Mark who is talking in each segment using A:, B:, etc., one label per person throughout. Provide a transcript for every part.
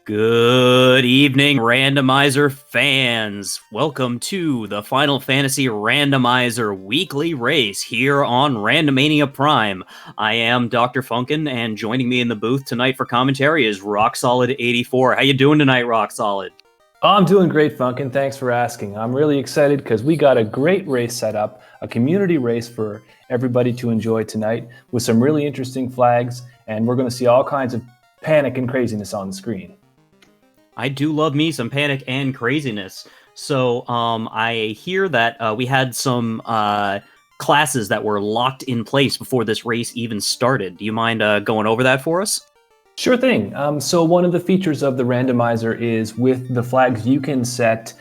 A: Good evening, Randomizer fans. Welcome to the Final Fantasy Randomizer weekly race here on Randomania Prime. I am Dr. Funkin, and joining me in the booth tonight for commentary is Rock Solid 84. How you doing tonight, Rock Solid?
B: I'm doing great, Funkin. Thanks for asking. I'm really excited because we got a great race set up, a community race for everybody to enjoy tonight with some really interesting flags, and we're going to see all kinds of panic and craziness on the screen.
A: I do love me some panic and craziness. So, I hear that we had some classes that were locked in place before this race even started. Do you mind going over that for us?
B: Sure thing. So one of the features of the randomizer is with the flags, you can set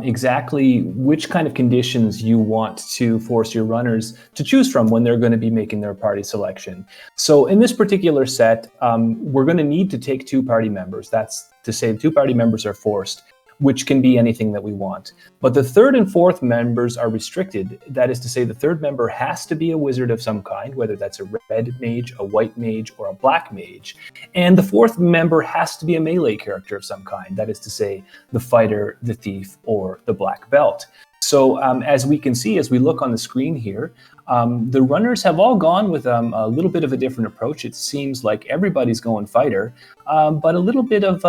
B: exactly which kind of conditions you want to force your runners to choose from when they're going to be making their party selection. So in this particular set, we're going to need to take two party members. That's to say two party members are forced, which can be anything that we want. But the third and fourth members are restricted. That is to say the third member has to be a wizard of some kind, whether that's a red mage, a white mage, or a black mage. And the fourth member has to be a melee character of some kind. That is to say the fighter, the thief, or the black belt. So as we can see, as we look on the screen here, the runners have all gone with a little bit of a different approach. It seems like everybody's going fighter, but a little bit of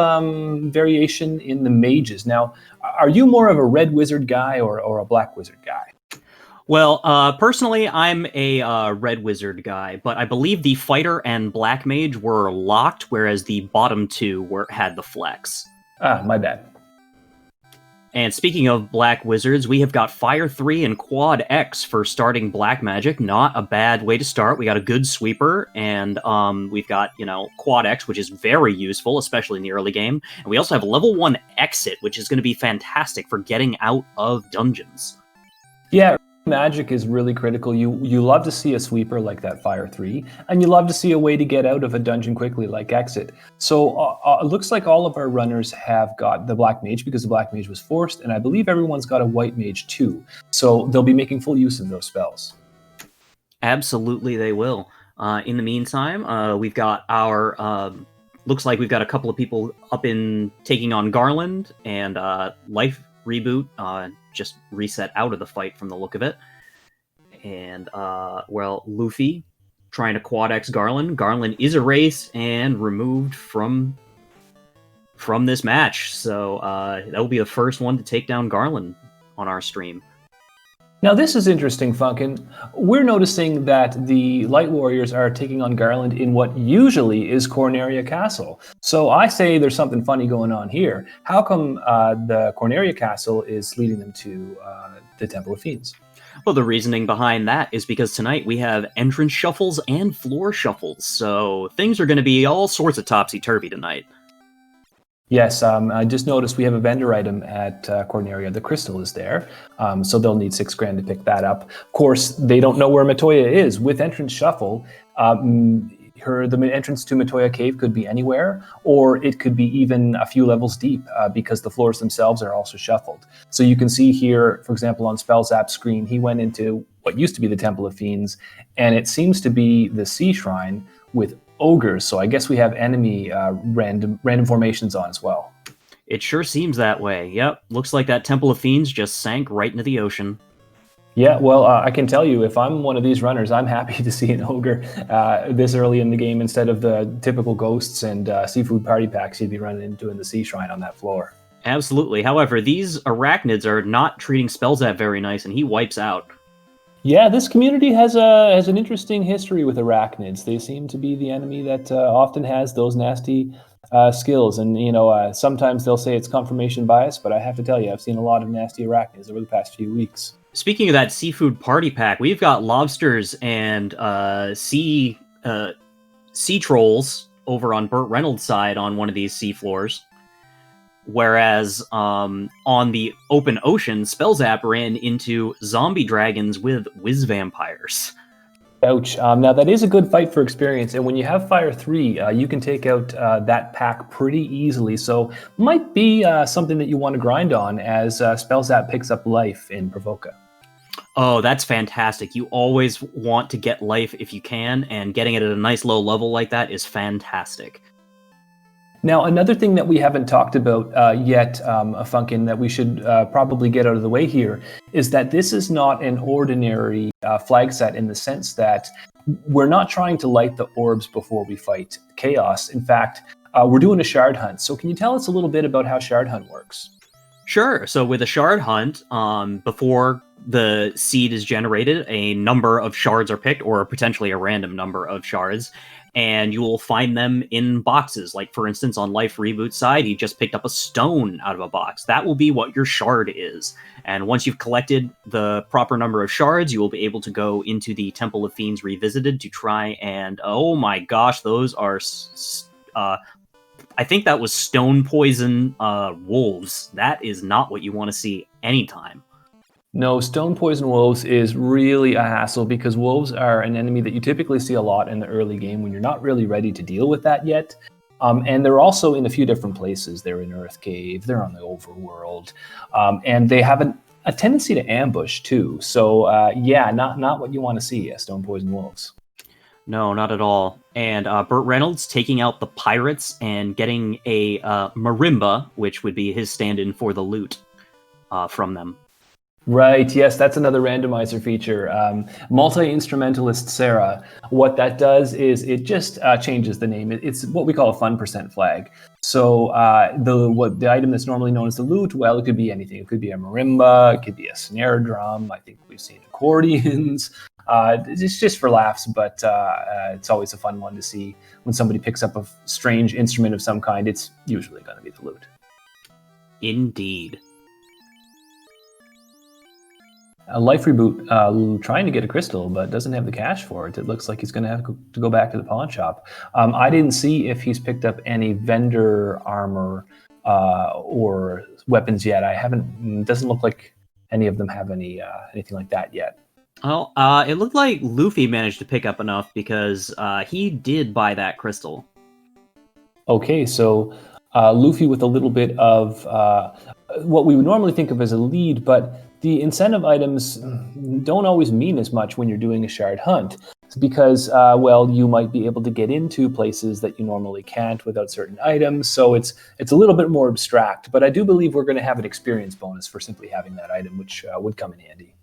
B: variation in the mages. Now, are you more of a red wizard guy or a black wizard guy?
A: Well, personally, I'm a red wizard guy, but I believe the fighter and black mage were locked, whereas the bottom two had the flex.
B: Ah, my bad.
A: And speaking of black wizards, we have got Fire 3 and Quad X for starting black magic. Not a bad way to start. We got a good sweeper, and we've got, Quad X, which is very useful, especially in the early game. And we also have level 1 exit, which is going to be fantastic for getting out of dungeons.
B: Yeah, magic is really critical. You love to see a sweeper like that Fire 3, and you love to see a way to get out of a dungeon quickly like exit. So it looks like all of our runners have got the black mage because the black mage was forced, and I believe everyone's got a white mage too. So they'll be making full use of those spells.
A: Absolutely they will. In the meantime, we've got our... looks like we've got a couple of people up in taking on Garland, and Life Reboot just reset out of the fight from the look of it. And, Luffy trying to quad X Garland. Garland is erased and removed from this match. So that will be the first one to take down Garland on our stream.
B: Now this is interesting, Funkin. We're noticing that the Light Warriors are taking on Garland in what usually is Corneria Castle. So I say there's something funny going on here. How come the Corneria Castle is leading them to the Temple of Fiends?
A: Well, the reasoning behind that is because tonight we have entrance shuffles and floor shuffles. So things are going to be all sorts of topsy-turvy tonight.
B: Yes, I just noticed we have a vendor item at Corneria. The crystal is there, so they'll need $6,000 to pick that up. Of course, they don't know where Matoya is. With Entrance Shuffle, the entrance to Matoya Cave could be anywhere, or it could be even a few levels deep because the floors themselves are also shuffled. So you can see here, for example, on Spellzap's screen, he went into what used to be the Temple of Fiends, and it seems to be the Sea Shrine with ogres, so I guess we have enemy random formations on as well.
A: It sure seems that way. Yep, looks like that Temple of Fiends just sank right into the ocean.
B: Yeah, well, I can tell you, if I'm one of these runners, I'm happy to see an ogre this early in the game instead of the typical ghosts and seafood party packs you'd be running into in the Sea Shrine on that floor.
A: Absolutely. However, these arachnids are not treating Spellzap very nice, and he wipes out.
B: Yeah, this community has an interesting history with arachnids. They seem to be the enemy that often has those nasty skills. And, sometimes they'll say it's confirmation bias, but I have to tell you, I've seen a lot of nasty arachnids over the past few weeks.
A: Speaking of that seafood party pack, we've got lobsters and sea trolls over on Burt Reynolds' side on one of these sea floors. Whereas on the open ocean, Spellzap ran into zombie dragons with whiz vampires.
B: Ouch. Now, that is a good fight for experience, and when you have Fire 3, you can take out that pack pretty easily, so might be something that you want to grind on as Spellzap picks up life in Provoca.
A: Oh, that's fantastic. You always want to get life if you can, and getting it at a nice low level like that is fantastic.
B: Now, another thing that we haven't talked about yet, Funkin, that we should probably get out of the way here is that this is not an ordinary flag set in the sense that we're not trying to light the orbs before we fight chaos. In fact, we're doing a shard hunt. So can you tell us a little bit about how shard hunt works?
A: Sure. So with a shard hunt, before the seed is generated, a number of shards are picked, or potentially a random number of shards, and you will find them in boxes. Like, for instance, on Life Reboot side, he just picked up a stone out of a box. That will be what your shard is. And once you've collected the proper number of shards, you will be able to go into the Temple of Fiends Revisited to try and, oh my gosh, those are... I think that was stone poison wolves. That is not what you want to see anytime.
B: No, stone poison wolves is really a hassle because wolves are an enemy that you typically see a lot in the early game when you're not really ready to deal with that yet. And they're also in a few different places. They're in Earth Cave, they're on the overworld, and they have a tendency to ambush too. So not what you want to see, stone poison wolves.
A: No, not at all. And Burt Reynolds taking out the pirates and getting a marimba, which would be his stand-in for the loot from them.
B: Right, yes, that's another randomizer feature. Multi-instrumentalist Sarah, what that does is it just changes the name. It's what we call a fun percent flag. So the item that's normally known as the loot, well, it could be anything. It could be a marimba, it could be a snare drum. I think we've seen accordions. It's just for laughs, but it's always a fun one to see when somebody picks up a strange instrument of some kind. It's usually going to be the loot.
A: Indeed.
B: A Life Reboot trying to get a crystal, but doesn't have the cash for it. It looks like he's going to have to go back to the pawn shop. I didn't see if he's picked up any vendor armor or weapons yet. It doesn't look like any of them have anything like that yet.
A: Well, it looked like Luffy managed to pick up enough because he did buy that crystal.
B: Okay, so Luffy with a little bit of what we would normally think of as a lead, but the incentive items don't always mean as much when you're doing a shard hunt because, you might be able to get into places that you normally can't without certain items. So it's a little bit more abstract, but I do believe we're going to have an experience bonus for simply having that item, which would come in handy.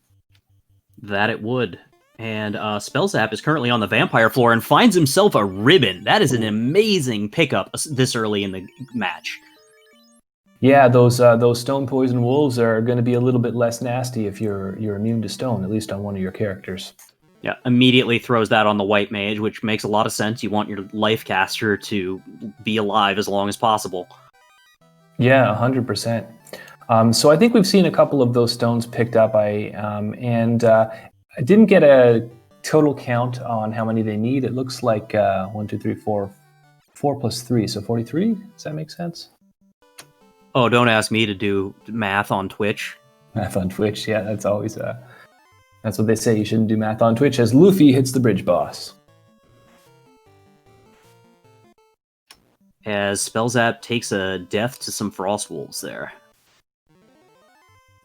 A: That it would. And Spellzap is currently on the vampire floor and finds himself a ribbon. That is an amazing pickup this early in the match.
B: Yeah, those stone poison wolves are going to be a little bit less nasty if you're immune to stone, at least on one of your characters.
A: Yeah, immediately throws that on the white mage, which makes a lot of sense. You want your life caster to be alive as long as possible.
B: Yeah, 100%. So I think we've seen a couple of those stones picked up. I didn't get a total count on how many they need. It looks like 1, 2, 3, 4 plus 3, so 43. Does that make sense?
A: Oh, don't ask me to do math on Twitch.
B: Math on Twitch, yeah, that's always that's what they say. You shouldn't do math on Twitch as Luffy hits the bridge boss.
A: As Spellzap takes a death to some frost wolves there.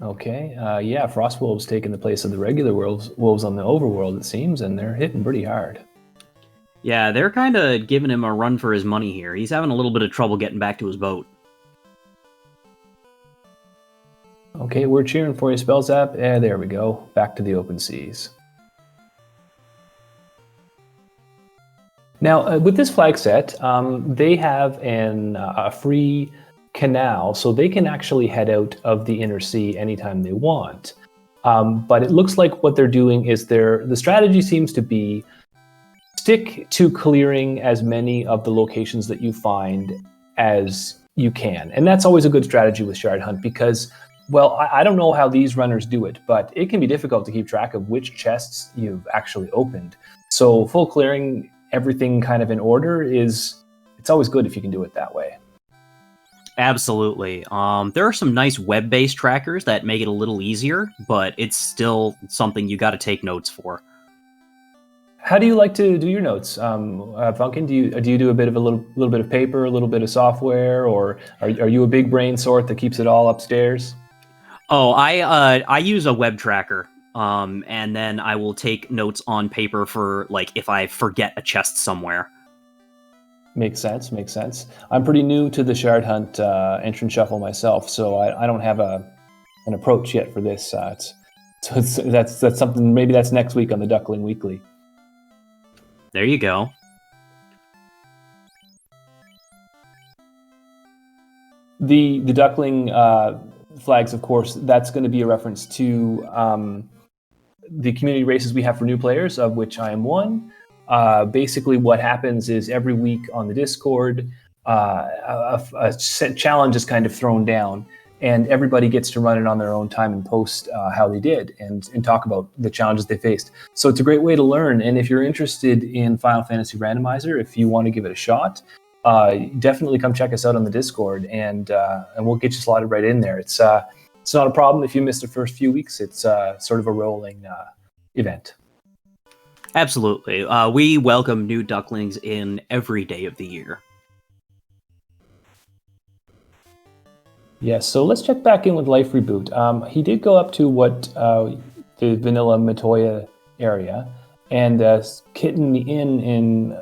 B: Okay, frost wolves taking the place of the regular wolves on the overworld, it seems, and they're hitting pretty hard.
A: Yeah, they're kind of giving him a run for his money here. He's having a little bit of trouble getting back to his boat.
B: Okay, we're cheering for you, Spellzap. There we go. Back to the open seas. Now, with this flag set, they have a free canal, so they can actually head out of the inner sea anytime they want. But it looks like what they're doing is the strategy seems to be stick to clearing as many of the locations that you find as you can. And that's always a good strategy with Shard Hunt because, well, I don't know how these runners do it, but it can be difficult to keep track of which chests you've actually opened. So full clearing, everything kind of in order it's always good if you can do it that way.
A: Absolutely. There are some nice web-based trackers that make it a little easier, but it's still something you got to take notes for.
B: How do you like to do your notes, Funkin? Do you do a little bit of paper, a little bit of software, or are you a big brain sort that keeps it all upstairs?
A: Oh, I use a web tracker, and then I will take notes on paper for like if I forget a chest somewhere.
B: Makes sense. Makes sense. I'm pretty new to the Shard Hunt entrance shuffle myself, so I don't have an approach yet for this. That's something. Maybe that's next week on the Duckling Weekly.
A: There you go.
B: The Duckling flags, of course, that's going to be a reference to the community races we have for new players, of which I am one. Basically, what happens is every week on the Discord, a set challenge is kind of thrown down, and everybody gets to run it on their own time and post how they did and talk about the challenges they faced. So it's a great way to learn. And if you're interested in Final Fantasy Randomizer, if you want to give it a shot, definitely come check us out on the Discord, and we'll get you slotted right in there. It's not a problem if you miss the first few weeks. It's sort of a rolling event.
A: Absolutely. We welcome new ducklings in every day of the year.
B: Yes, so let's check back in with Life Reboot. He did go up to what the vanilla Matoya area, and Kitten in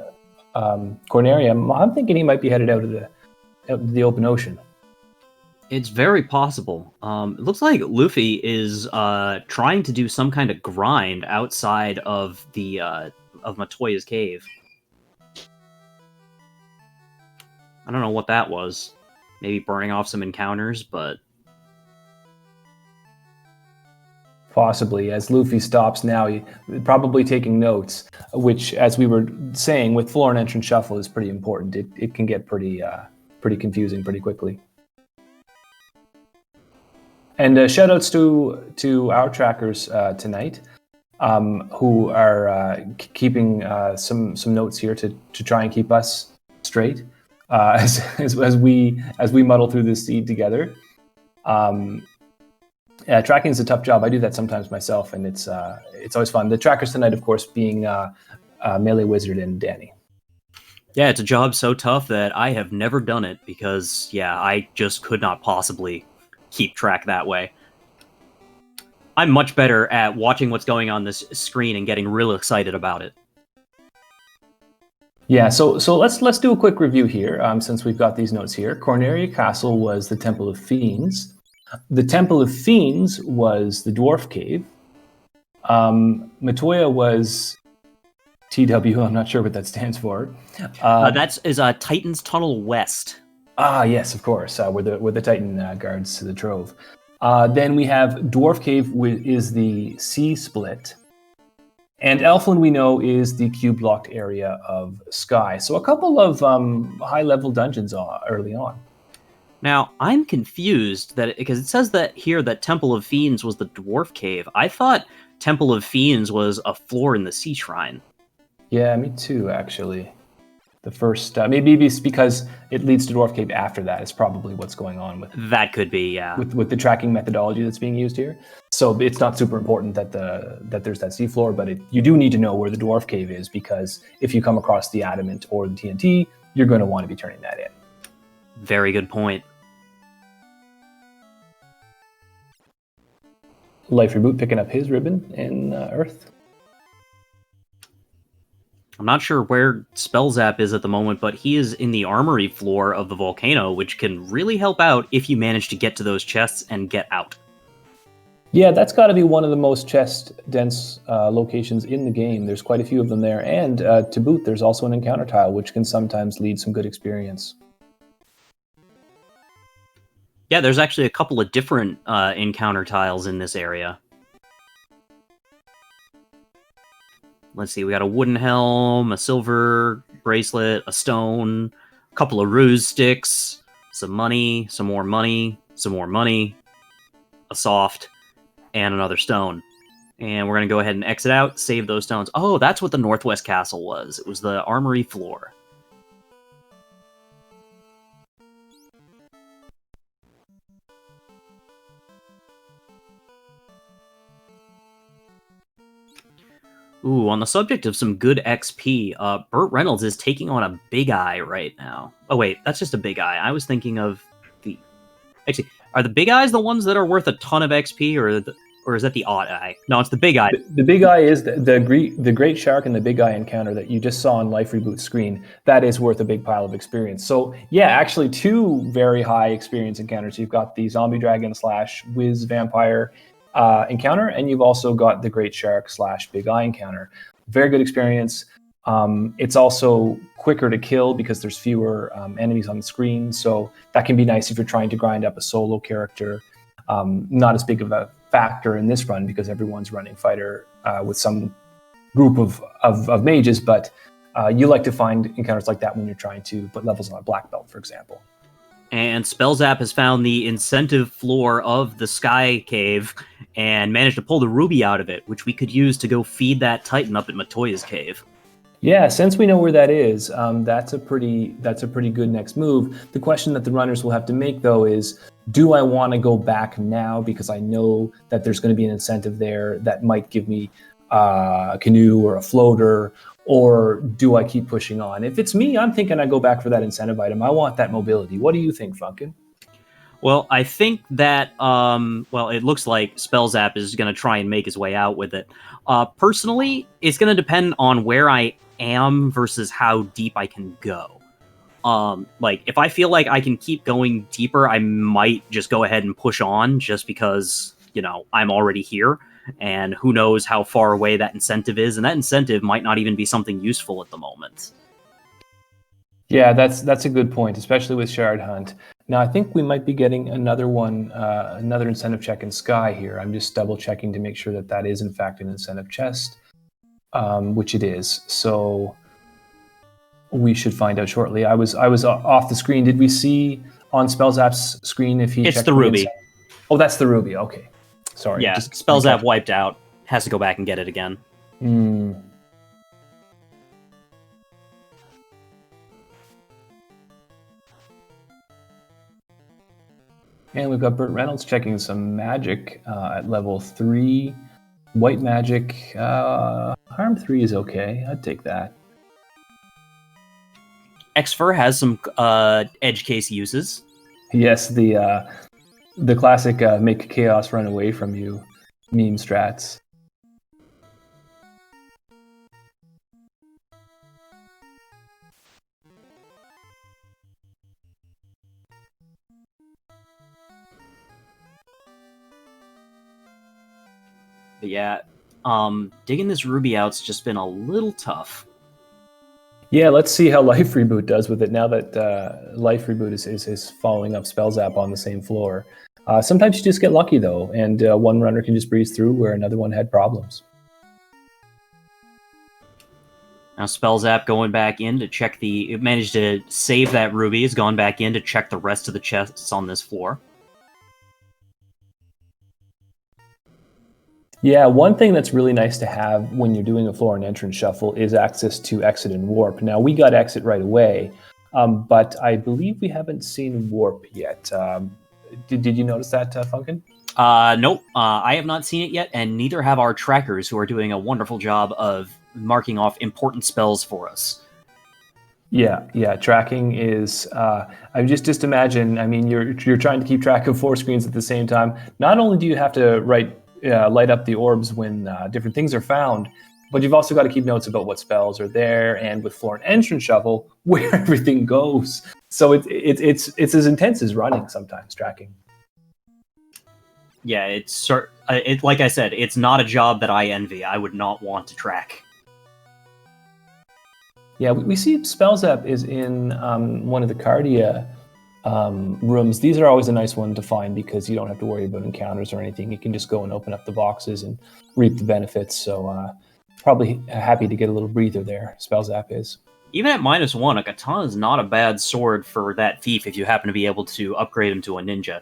B: Corneria. I'm thinking he might be headed out of the open ocean.
A: It's very possible. It looks like Luffy is trying to do some kind of grind outside of the of Matoya's cave. I don't know what that was. Maybe burning off some encounters, but
B: possibly as Luffy stops now, probably taking notes, which, as we were saying, with floor and entrance shuffle is pretty important. It can get pretty confusing pretty quickly. And shout-outs to our trackers tonight, who are keeping some notes here to try and keep us straight as we muddle through this seed together. Tracking is a tough job. I do that sometimes myself, and it's always fun. The trackers tonight, of course, being Melee Wizard and Danny.
A: Yeah, it's a job so tough that I have never done it because, I just could not possibly keep track that way. I'm much better at watching what's going on this screen and getting real excited about it.
B: Yeah, so let's do a quick review here, since we've got these notes here. Corneria Castle was the Temple of Fiends. The Temple of Fiends was the Dwarf Cave. Matoya was TW. I'm not sure what that stands for.
A: That is Titan's Tunnel West.
B: Ah, yes, of course. Where the Titan guards to the Trove. Then we have Dwarf Cave, is the Sea Split. And Elfland, we know, is the cube-blocked area of Sky. So a couple of high-level dungeons early on.
A: Now, I'm confused because it says that here that Temple of Fiends was the Dwarf Cave. I thought Temple of Fiends was a floor in the Sea Shrine.
B: Yeah, me too, actually. The first, maybe it's because it leads to Dwarf Cave after that. Is probably what's going on with
A: that. Could be, yeah.
B: With the tracking methodology that's being used here. So it's not super important that there's that seafloor, but you do need to know where the Dwarf Cave is, because if you come across the Adamant or the TNT, you're going to want to be turning that in.
A: Very good point.
B: Life Reboot picking up his ribbon in Earth.
A: I'm not sure where Spellzap is at the moment, but he is in the armory floor of the volcano, which can really help out if you manage to get to those chests and get out.
B: Yeah, that's got to be one of the most chest-dense locations in the game. There's quite a few of them there, and to boot, there's also an encounter tile, which can sometimes lead some good experience.
A: Yeah, there's actually a couple of different encounter tiles in this area. Let's see, we got a wooden helm, a silver bracelet, a stone, a couple of ruse sticks, some money, some more money, some more money, a soft, and another stone. And we're going to go ahead and exit out, save those stones. Oh, that's what the Northwest Castle was. It was the armory floor. Ooh, on the subject of some good XP, Burt Reynolds is taking on a Big Eye right now. Oh wait, that's just a Big Eye. I was thinking of the... Actually, are the Big Eyes the ones that are worth a ton of XP, or Or is that the odd eye? No, it's the big eye.
B: The big eye is the great shark and the big eye encounter that you just saw on Life Reboot screen. That is worth a big pile of experience. So yeah, actually 2 very high experience encounters. You've got the zombie dragon / whiz vampire encounter, and you've also got the great shark / big eye encounter. Very good experience. It's also quicker to kill because there's fewer enemies on the screen. So that can be nice if you're trying to grind up a solo character. Not as big of a factor in this run because everyone's running fighter with some group of mages, but you like to find encounters like that when you're trying to put levels on a black belt, for example.
A: And Spellzap has found the incentive floor of the Sky Cave and managed to pull the ruby out of it, which we could use to go feed that Titan up at Matoya's cave.
B: Yeah, since we know where that is, that's a pretty good next move. The question that the runners will have to make, though, is do I want to go back now because I know that there's going to be an incentive there that might give me a canoe or a floater, or do I keep pushing on? If it's me, I'm thinking I go back for that incentive item. I want that mobility. What do you think, Funkin?
A: Well, I think that, it looks like Spellzap is going to try and make his way out with it. Personally, it's going to depend on where I am versus how deep I can go. If I feel like I can keep going deeper, I might just go ahead and push on just because, I'm already here. And who knows how far away that incentive is. And that incentive might not even be something useful at the moment.
B: Yeah, that's a good point, especially with Shard Hunt. Now, I think we might be getting another one, another incentive check in Sky here. I'm just double checking to make sure that is in fact an incentive chest, which it is. So we should find out shortly. I was off the screen. Did we see on Spellzap's screen if he?
A: It's the ruby.
B: Oh, that's the ruby. Okay, sorry.
A: Yeah, Spellzap wiped out. Has to go back and get it again.
B: And we've got Burt Reynolds checking some magic at level 3. White magic. Harm 3 is okay. I'd take that.
A: Xfer has some edge case uses.
B: Yes, the classic make chaos run away from you meme strats.
A: But yeah, digging this ruby out's just been a little tough.
B: Yeah, let's see how Life Reboot does with it now that Life Reboot is following up Spellzap on the same floor. Sometimes you just get lucky, though, and one runner can just breeze through where another one had problems.
A: Now Spellzap going back in to check it managed to save that ruby, has gone back in to check the rest of the chests on this floor.
B: Yeah, one thing that's really nice to have when you're doing a floor and entrance shuffle is access to exit and warp. Now, we got exit right away, but I believe we haven't seen warp yet. Did you notice that, Funkin?
A: Nope, I have not seen it yet, and neither have our trackers, who are doing a wonderful job of marking off important spells for us.
B: Yeah, tracking is. I just imagine. I mean, you're trying to keep track of 4 screens at the same time. Not only do you have to light up the orbs when different things are found, but you've also got to keep notes about what spells are there, and with floor and entrance shuffle, where everything goes. So it's as intense as running sometimes, tracking.
A: Yeah, like I said, it's not a job that I envy. I would not want to track.
B: Yeah, we see Spellzap is in one of the Cardia rooms. These are always a nice one to find because you don't have to worry about encounters or anything. You can just go and open up the boxes and reap the benefits. So probably happy to get a little breather there. Spellzap is.
A: Even at -1, a katana is not a bad sword for that thief if you happen to be able to upgrade him to a ninja.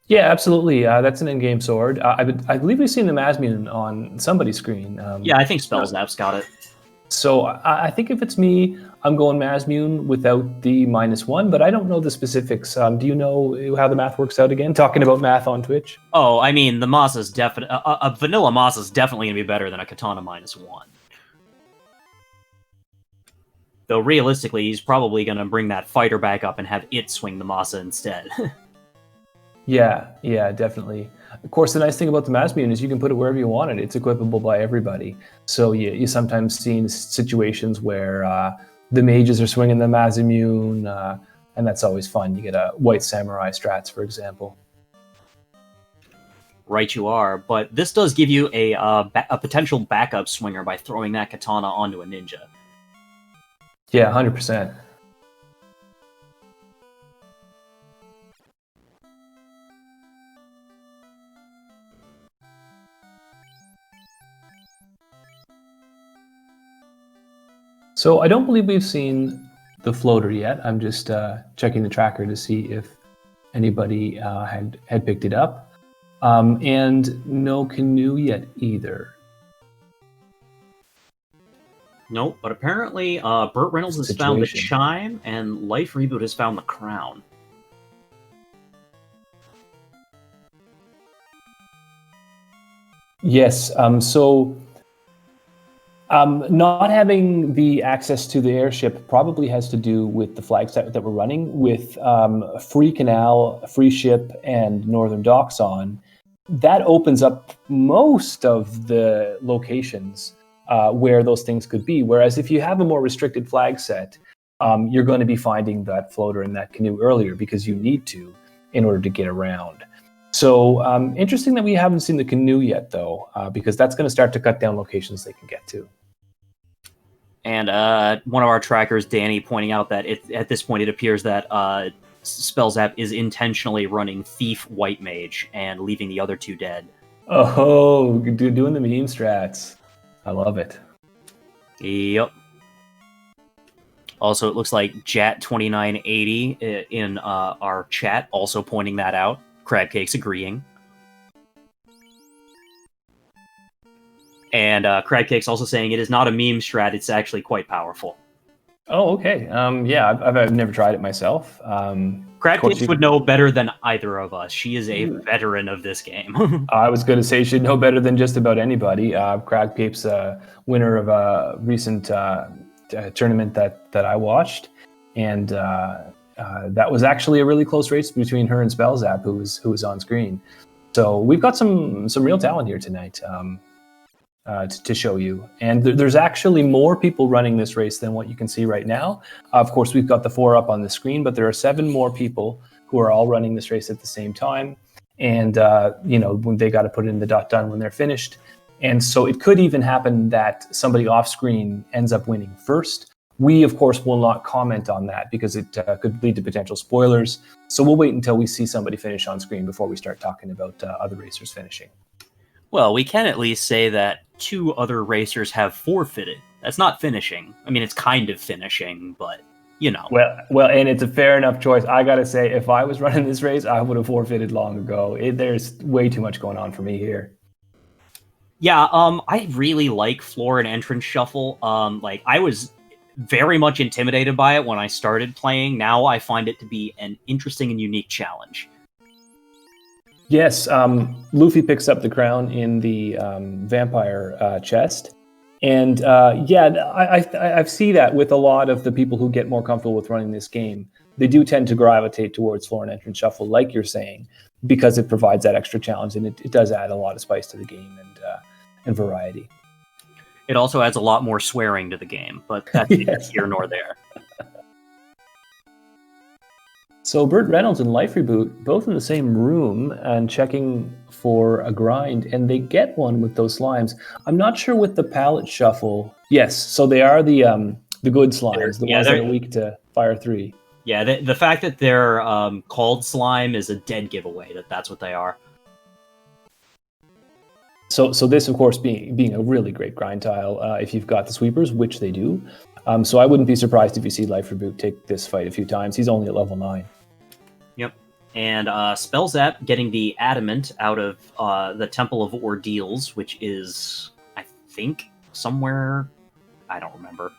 B: Yeah, absolutely. That's an in-game sword. I believe we've seen the Masmuin on somebody's screen.
A: Yeah, I think Spellzap's got it.
B: So I think if it's me, I'm going Masmuin without the -1, but I don't know the specifics. Do you know how the math works out again? Talking about math on Twitch?
A: Oh, I mean, the Masa's definitely... a vanilla Masa's definitely going to be better than a katana -1. Though realistically, he's probably going to bring that fighter back up and have it swing the Masa instead.
B: Yeah, definitely. Of course, the nice thing about the Masmune is you can put it wherever you want it. It's equipable by everybody. So you sometimes see situations where the mages are swinging the Masmune, and that's always fun. You get a white samurai strats, for example.
A: Right, you are. But this does give you a potential backup swinger by throwing that katana onto a ninja.
B: Yeah, 100%. So I don't believe we've seen the floater yet. I'm just checking the tracker to see if anybody had picked it up. And no canoe yet either.
A: Nope, but apparently Burt Reynolds has found the chime, and Life Reboot has found the crown.
B: Yes, not having the access to the airship probably has to do with the flag set that we're running with Free Canal, Free Ship, and Northern Docks on. That opens up most of the locations where those things could be. Whereas if you have a more restricted flag set, you're going to be finding that floater and that canoe earlier because you need to in order to get around. So interesting that we haven't seen the canoe yet, though, because that's going to start to cut down locations they can get to.
A: And one of our trackers, Danny, pointing out that at this point it appears that Spellzap is intentionally running Thief White Mage and leaving the other two dead.
B: Oh, doing the meme strats. I love it.
A: Yep. Also, it looks like Jat2980 in our chat also pointing that out. Crabcake's agreeing. And Crabcake's also saying it is not a meme strat, it's actually quite powerful.
B: Oh, okay. Yeah, I've never tried it myself.
A: Crabcakes would know better than either of us. She is a veteran of this game.
B: I was going to say she'd know better than just about anybody. Crabcake's a winner of a recent tournament that I watched, and that was actually a really close race between her and Spellzap, who was on screen. So we've got some real talent here tonight to show you. And there's actually more people running this race than what you can see right now. Of course, we've got the 4 up on the screen, but there are 7 more people who are all running this race at the same time. And when they got to put it in the .done when they're finished. And so it could even happen that somebody off screen ends up winning first. We, of course, will not comment on that because it could lead to potential spoilers. So we'll wait until we see somebody finish on screen before we start talking about other racers finishing.
A: Well, we can at least say that 2 other racers have forfeited. That's not finishing. I mean, it's kind of finishing, but, you know.
B: Well, and it's a fair enough choice. I got to say, if I was running this race, I would have forfeited long ago. There's way too much going on for me here.
A: Yeah, I really like Floor and Entrance Shuffle. I was very much intimidated by it when I started playing. Now I find it to be an interesting and unique challenge.
B: Yes, Luffy picks up the crown in the vampire chest. And I see that with a lot of the people who get more comfortable with running this game. They do tend to gravitate towards Floor and Entrance Shuffle, like you're saying, because it provides that extra challenge, and it does add a lot of spice to the game and variety.
A: It also adds a lot more swearing to the game, but that's neither here nor there.
B: So Burt Reynolds and Life Reboot, both in the same room and checking for a grind, and they get one with those slimes. I'm not sure with the palette shuffle. Yes, so they are the good slimes, the ones that are weak to Fire 3.
A: Yeah, the fact that they're called slime is a dead giveaway that that's what they are.
B: So this, of course, being a really great grind tile if you've got the sweepers, which they do. So I wouldn't be surprised if you see Life Reboot take this fight a few times. He's only at level 9.
A: Yep. And Spellzap getting the Adamant out of the Temple of Ordeals, which is, I think, somewhere... I don't remember.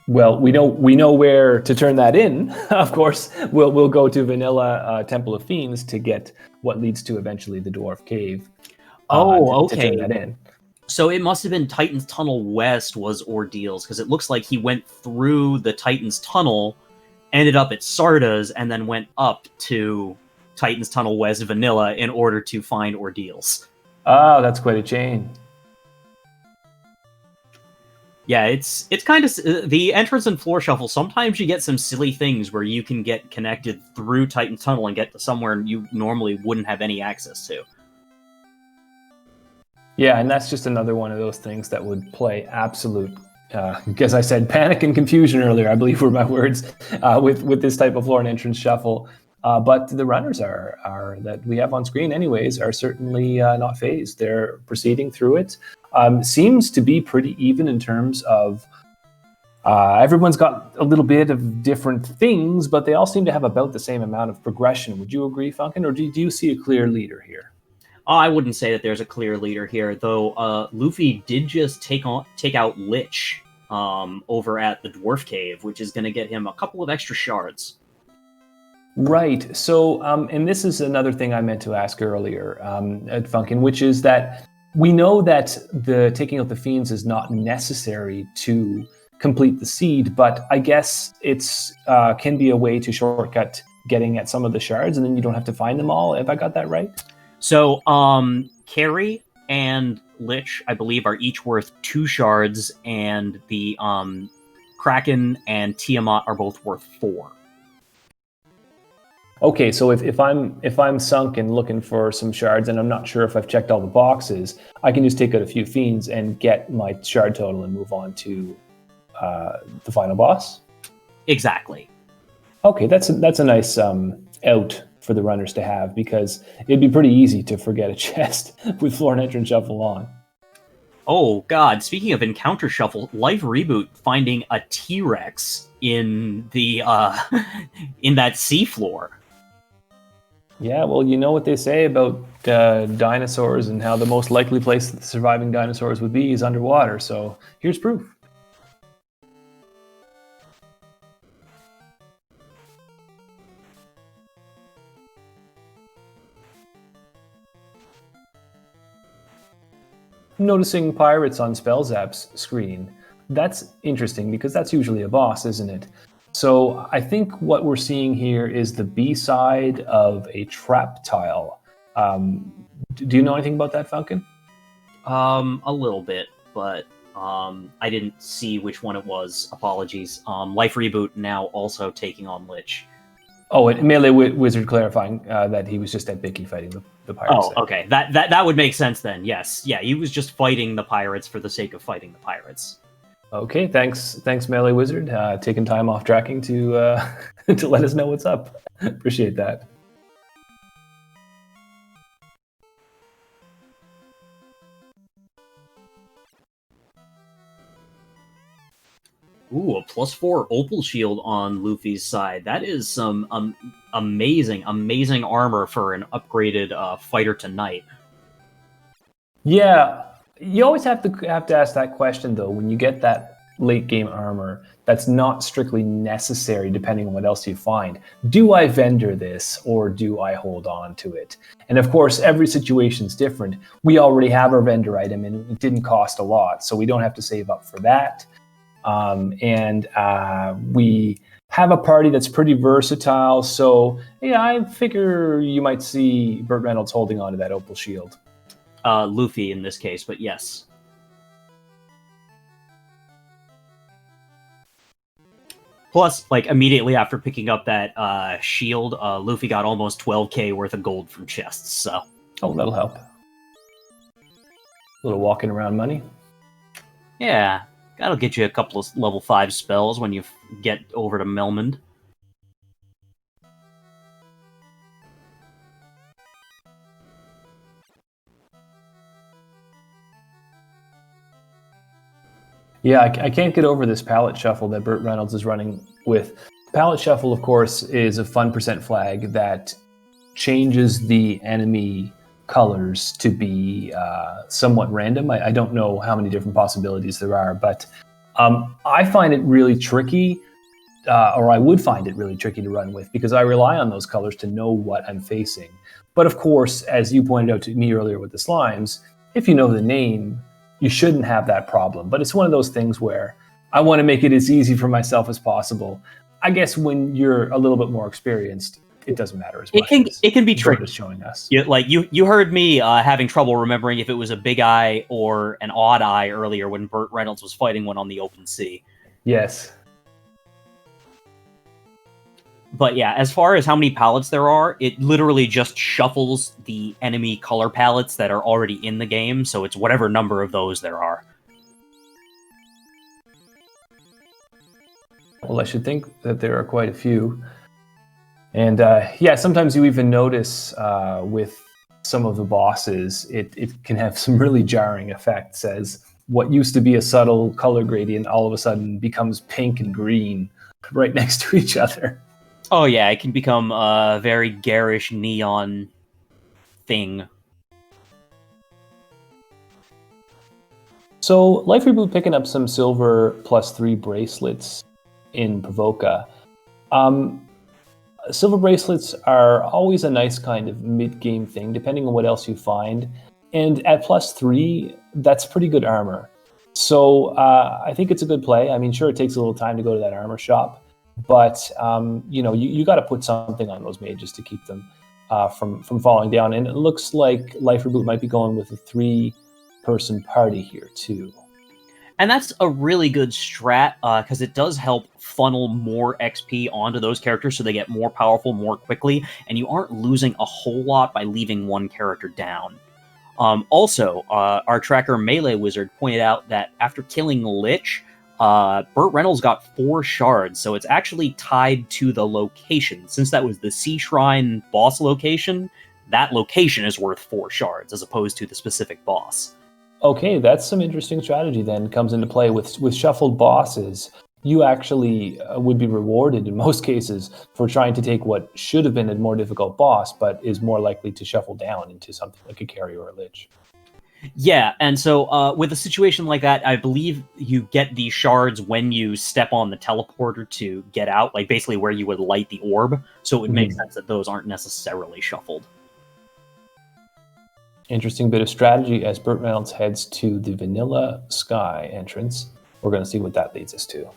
B: Well, we know where to turn that in. Of course, we'll go to Vanilla Temple of Fiends to get what leads to eventually the Dwarf Cave.
A: Okay.
B: To turn that in.
A: So it must have been Titan's Tunnel West was Ordeals, because it looks like he went through the Titan's Tunnel, ended up at Sarda's, and then went up to Titan's Tunnel West vanilla in order to find ordeals.
B: Oh, that's quite a chain.
A: Yeah, it's kind of the entrance and floor shuffle. Sometimes you get some silly things where you can get connected through Titan Tunnel and get to somewhere you normally wouldn't have any access to.
B: Yeah, and that's just another one of those things that would play absolute, as I said, panic and confusion earlier, I believe were my words, with this type of floor and entrance shuffle. But the runners are that we have on screen anyways are certainly not phased. They're proceeding through it. Seems to be pretty even in terms of everyone's got a little bit of different things, but they all seem to have about the same amount of progression. Would you agree, Funkin', or do you see a clear leader here?
A: I wouldn't say that there's a clear leader here, though. Luffy did just take out Lich over at the Dwarf Cave, which is going to get him a couple of extra shards.
B: Right. So, and this is another thing I meant to ask earlier, at Funkin', which is that we know that the taking out the fiends is not necessary to complete the seed, but I guess it's can be a way to shortcut getting at some of the shards, and then you don't have to find them all. Have I got that right?
A: So, Carrie and Lich, I believe, are each worth 2 shards, and the Kraken and Tiamat are both worth 4.
B: Okay, so if I'm sunk and looking for some shards, and I'm not sure if I've checked all the boxes, I can just take out a few fiends and get my shard total and move on to the final boss.
A: Exactly.
B: Okay, that's a nice out for the runners to have, because it'd be pretty easy to forget a chest with floor and entrance shuffle on.
A: Oh god! Speaking of encounter shuffle, Life Reboot finding a T-Rex in the in that seafloor.
B: Yeah, well, you know what they say about dinosaurs and how the most likely place that the surviving dinosaurs would be is underwater. So here's proof. Noticing pirates on Spellzap's screen. That's interesting because that's usually a boss, isn't it? So I think what we're seeing here is the B-side of a trap tile. Do you know anything about that, Falcon?
A: A little bit, but I didn't see which one it was. Apologies. Life Reboot now also taking on Lich.
B: Oh, and Melee Wizard clarifying that he was just at Bicky fighting the pirates.
A: Oh, okay. That would make sense then. Yes. Yeah, he was just fighting the pirates for the sake of fighting the pirates.
B: Okay, thanks, Melee Wizard, taking time off tracking to to let us know what's up. Appreciate that.
A: Ooh, a +4 Opal Shield on Luffy's side. That is some amazing armor for an upgraded fighter tonight.
B: Yeah, you always have to ask that question though when you get that late game armor that's not strictly necessary depending on what else you find. Do I vendor this or do I hold on to it? And of course, every situation's different. We already have our vendor item and it didn't cost a lot, so we don't have to save up for that. And we have a party that's pretty versatile, so yeah, I figure you might see Burt Reynolds holding on to that Opal Shield.
A: Luffy in this case, but yes. Plus, like, immediately after picking up that shield, Luffy got almost 12k worth of gold from chests, so...
B: Oh, that'll help. A little walking around money.
A: Yeah, that'll get you a couple of level 5 spells when you get over to Melmond.
B: Yeah, I can't get over this palette shuffle that Burt Reynolds is running with. Palette shuffle, of course, is a fun percent flag that changes the enemy colors to be somewhat random. I don't know how many different possibilities there are, but I find it really tricky, or I would find it really tricky to run with because I rely on those colors to know what I'm facing. But of course, as you pointed out to me earlier with the slimes, if you know the name, you shouldn't have that problem. But it's one of those things where I want to make it as easy for myself as possible. I guess when you're a little bit more experienced, it doesn't matter as
A: It
B: much.
A: can be
B: Bert
A: tricky.
B: is showing us.
A: You heard me having trouble remembering if it was a big eye or an odd eye earlier when Burt Reynolds was fighting one on the open sea.
B: Yes.
A: But yeah, as far as how many palettes there are, it literally just shuffles the enemy color palettes that are already in the game, so it's whatever number of those there are.
B: Well, I should think that there are quite a few. And sometimes you even notice with some of the bosses, it can have some really jarring effects as what used to be a subtle color gradient all of a sudden becomes pink and green right next to each other.
A: Oh yeah, it can become a very garish neon thing.
B: So Life Reboot picking up some silver +3 bracelets in Provoca. Silver bracelets are always a nice kind of mid-game thing, depending on what else you find. And at +3, that's pretty good armor. So I think it's a good play. I mean, sure, it takes a little time to go to that armor shop, but you got to put something on those mages to keep them from falling down. And it looks like Life Reboot might be going with a 3-person party here too.
A: And that's a really good strat, because it does help funnel more XP onto those characters so they get more powerful more quickly, and you aren't losing a whole lot by leaving one character down. Also, our tracker Melee Wizard pointed out that after killing Lich, Burt Reynolds got 4 shards, so it's actually tied to the location. Since that was the Sea Shrine boss location, that location is worth 4 shards, as opposed to the specific boss.
B: Okay, that's some interesting strategy then comes into play with shuffled bosses. You actually would be rewarded in most cases for trying to take what should have been a more difficult boss, but is more likely to shuffle down into something like a carry or a lich.
A: Yeah, and so with a situation like that, I believe you get these shards when you step on the teleporter to get out, like basically where you would light the orb, so it would make sense that those aren't necessarily shuffled.
B: Interesting bit of strategy as Burt Reynolds heads to the Vanilla Sky entrance. We're going to see what that leads us to.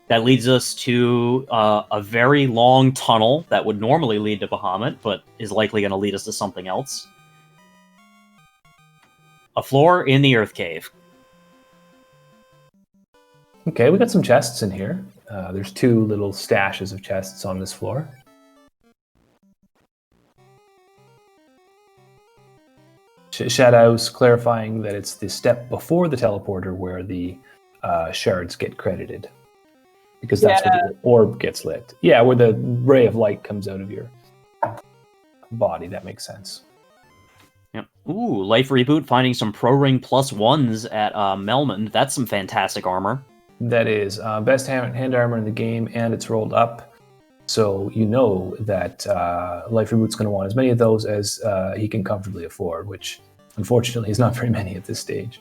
A: That leads us to a very long tunnel that would normally lead to Bahamut, but is likely going to lead us to something else. A floor in the Earth Cave.
B: Okay, we got some chests in here. There's 2 little stashes of chests on this floor. Shadow's clarifying that it's the step before the teleporter where the shards get credited. Because that's where the orb gets lit. Yeah, where the ray of light comes out of your body. That makes sense.
A: Yep. Ooh, Life Reboot finding some Pro Ring +1s at Melmond. That's some fantastic armor.
B: That is best hand armor in the game, and it's rolled up. So you know that Life Reboot's going to want as many of those as he can comfortably afford, which unfortunately is not very many at this stage.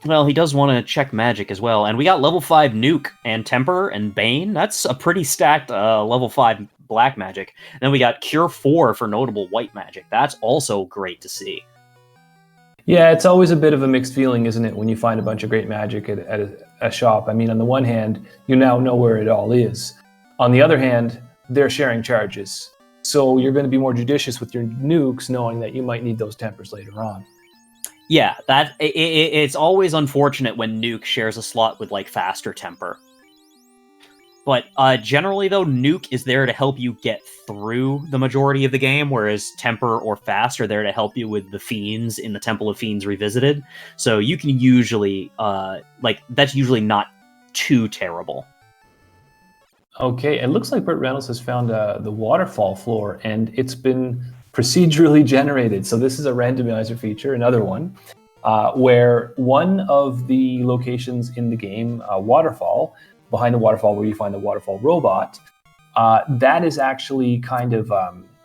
A: Well, he does want to check magic as well. And we got level 5 Nuke and Temper and Bane. That's a pretty stacked level 5 black magic. And then we got Cure 4 for notable white magic. That's also great to see.
B: Yeah, it's always a bit of a mixed feeling, isn't it, when you find a bunch of great magic at a shop. I mean, on the one hand, you now know where it all is. On the other hand, they're sharing charges. So you're going to be more judicious with your nukes, knowing that you might need those tempers later on.
A: Yeah, it's always unfortunate when Nuke shares a slot with, like, faster Temper. But generally, though, Nuke is there to help you get through the majority of the game, whereas Temper or Fast are there to help you with the Fiends in the Temple of Fiends Revisited. So you can usually, that's usually not too terrible.
B: Okay, it looks like Burt Reynolds has found the waterfall floor, and it's been procedurally generated. So this is a randomizer feature, another one, where one of the locations in the game, Waterfall, behind the waterfall where you find the waterfall robot, that is actually kind of,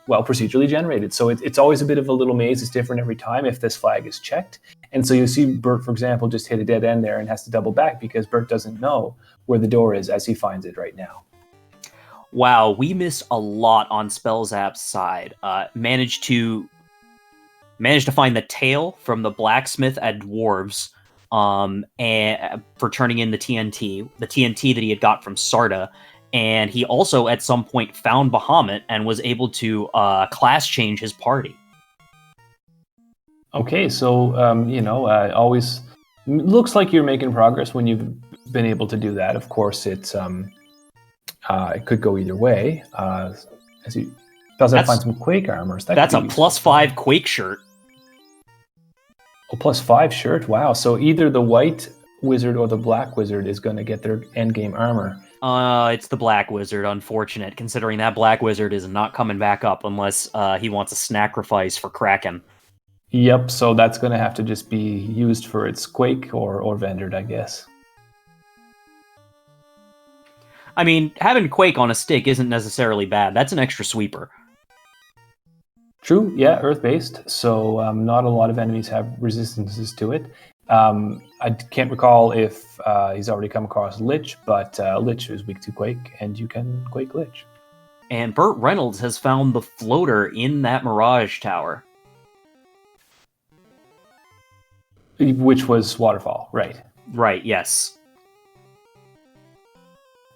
B: procedurally generated. So it's always a bit of a little maze. It's different every time if this flag is checked. And so you see Burt, for example, just hit a dead end there and has to double back because Burt doesn't know where the door is as he finds it right now.
A: Wow, we missed a lot on Spellzap's side. Managed to find the tail from the blacksmith at Dwarves, and for turning in the TNT that he had got from Sarda, And he also, at some point, found Bahamut and was able to class change his party.
B: Okay, so always looks like you're making progress when you've been able to do that. Of course, it could go either way. As he does, find some Quake armors.
A: That's a +5 Quake shirt.
B: Oh, +5 shirt. Wow. So either the white wizard or the black wizard is going to get their endgame armor.
A: It's the black wizard, unfortunate, considering that black wizard is not coming back up unless he wants a sacrifice for Kraken.
B: Yep, so that's going to have to just be used for its Quake or Vendered, I guess.
A: I mean, having Quake on a stick isn't necessarily bad. That's an extra sweeper.
B: True, yeah, Earth-based, so not a lot of enemies have resistances to it. I can't recall if he's already come across Lich, but Lich is weak to Quake, and you can Quake Lich.
A: And Burt Reynolds has found the floater in that Mirage Tower.
B: Which was Waterfall, right?
A: Right, yes.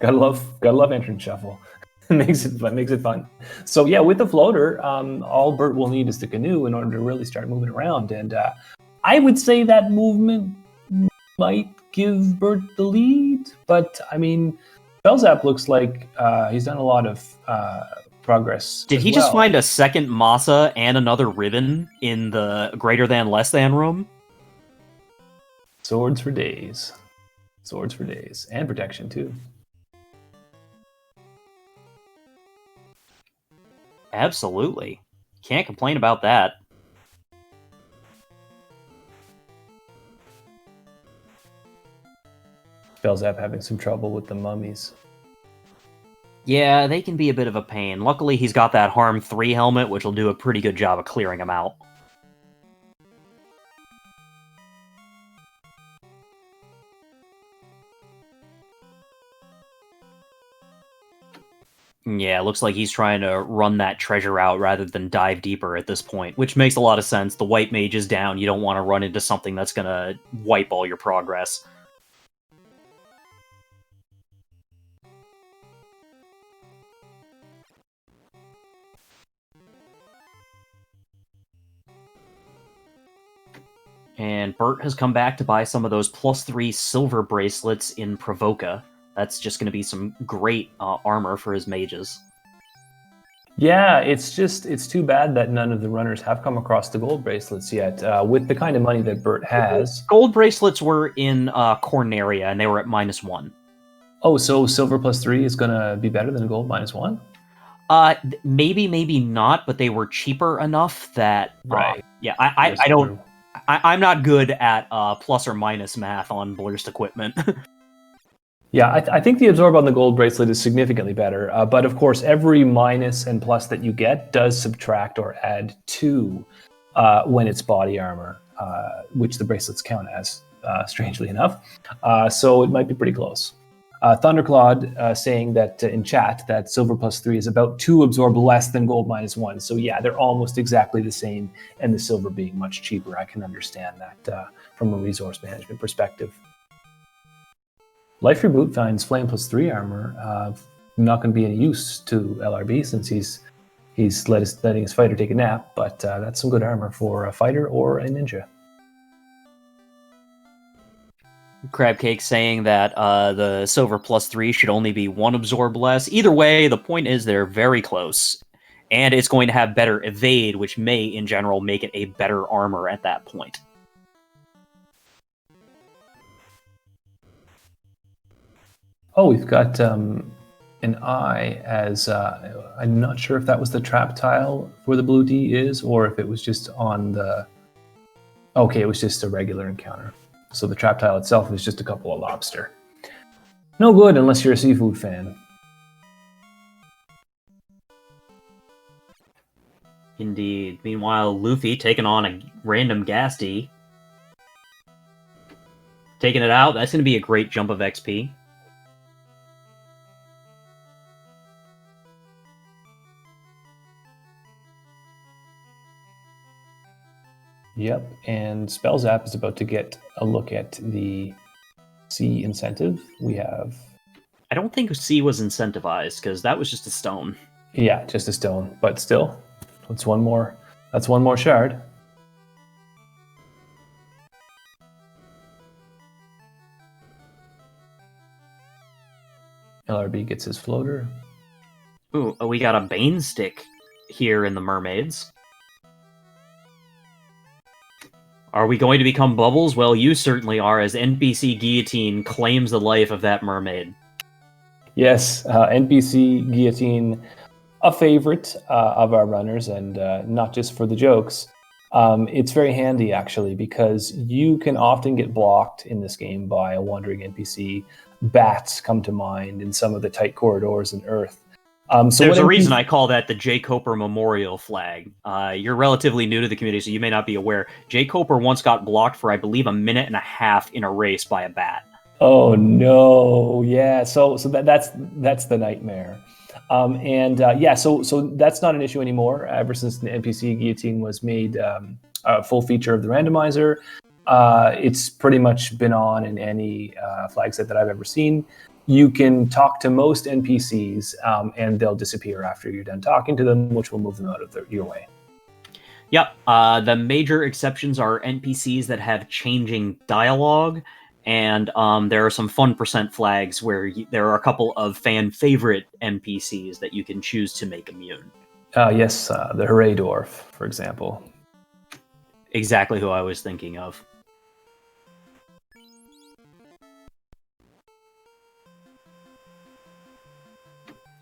B: Gotta love entrance shuffle. makes it fun. So yeah, with the floater, all Burt will need is the canoe in order to really start moving around. And I would say that movement might give Burt the lead, but I mean, Belzap looks like he's done a lot of progress.
A: Did he just find a second Masa and another ribbon in the greater than less than room?
B: Swords for days. Swords for days. And protection, too.
A: Absolutely. Can't complain about that.
B: Belzap having some trouble with the mummies.
A: Yeah, they can be a bit of a pain. Luckily, he's got that Harm 3 helmet, which will do a pretty good job of clearing him out. Yeah, looks like he's trying to run that treasure out rather than dive deeper at this point, which makes a lot of sense. The white mage is down. You don't want to run into something that's going to wipe all your progress. And Burt has come back to buy some of those +3 silver bracelets in Provoca. That's just going to be some great armor for his mages.
B: Yeah, it's too bad that none of the runners have come across the gold bracelets yet. With the kind of money that Burt has,
A: gold bracelets were in Corneria, and they were at -1.
B: Oh, so silver +3 is going to be better than gold -1?
A: Maybe, maybe not, but they were cheaper enough that
B: right.
A: Yeah, I don't. I'm not good at plus or minus math on burst equipment.
B: Yeah, I think the absorb on the gold bracelet is significantly better, but of course every minus and plus that you get does subtract or add 2 when it's body armor, which the bracelets count as, strangely enough. So it might be pretty close. Thunderclawed saying that in chat that silver +3 is about 2 absorb less than gold -1. So yeah, they're almost exactly the same, and the silver being much cheaper. I can understand that from a resource management perspective. Life Reboot finds Flame +3 armor not going to be any use to LRB since he's letting his fighter take a nap, but that's some good armor for a fighter or a ninja.
A: Crabcake saying that the silver +3 should only be 1 absorb less. Either way, the point is they're very close, and it's going to have better evade, which may, in general, make it a better armor at that point.
B: Oh, we've got an eye as... I'm not sure if that was the trap tile where the blue D is, or if it was just on the... Okay, it was just a regular encounter. So the trap tile itself is just a couple of lobster. No good unless you're a seafood fan.
A: Indeed. Meanwhile, Luffy taking on a random Gasty. Taking it out, that's going to be a great jump of XP.
B: Yep, and Spellzap is about to get a look at the C incentive. We have
A: I don't think C was incentivized, because that was just a stone.
B: Yeah, just a stone, but still, that's one more. That's one more shard. LRB gets his floater.
A: Ooh, we got a Bane stick here in the mermaids. Are we going to become bubbles? Well, you certainly are, as NPC Guillotine claims the life of that mermaid.
B: Yes, NPC Guillotine, a favorite of our runners, and not just for the jokes. It's very handy, actually, because you can often get blocked in this game by a wandering NPC. Bats come to mind in some of the tight corridors in Earth. So
A: there's a reason I call that the J. Coper Memorial flag. You're relatively new to the community, so you may not be aware. J. Coper once got blocked for, I believe, 1.5 minutes in a race by a bat.
B: Oh no! Yeah, so that's the nightmare. So that's not an issue anymore. Ever since the NPC Guillotine was made a full feature of the randomizer, it's pretty much been on in any flag set that I've ever seen. You can talk to most NPCs, and they'll disappear after you're done talking to them, which will move them out of your way.
A: Yep. The major exceptions are NPCs that have changing dialogue, and there are some fun percent flags where there are a couple of fan favorite NPCs that you can choose to make immune.
B: Yes, the Hooray Dwarf, for example.
A: Exactly who I was thinking of.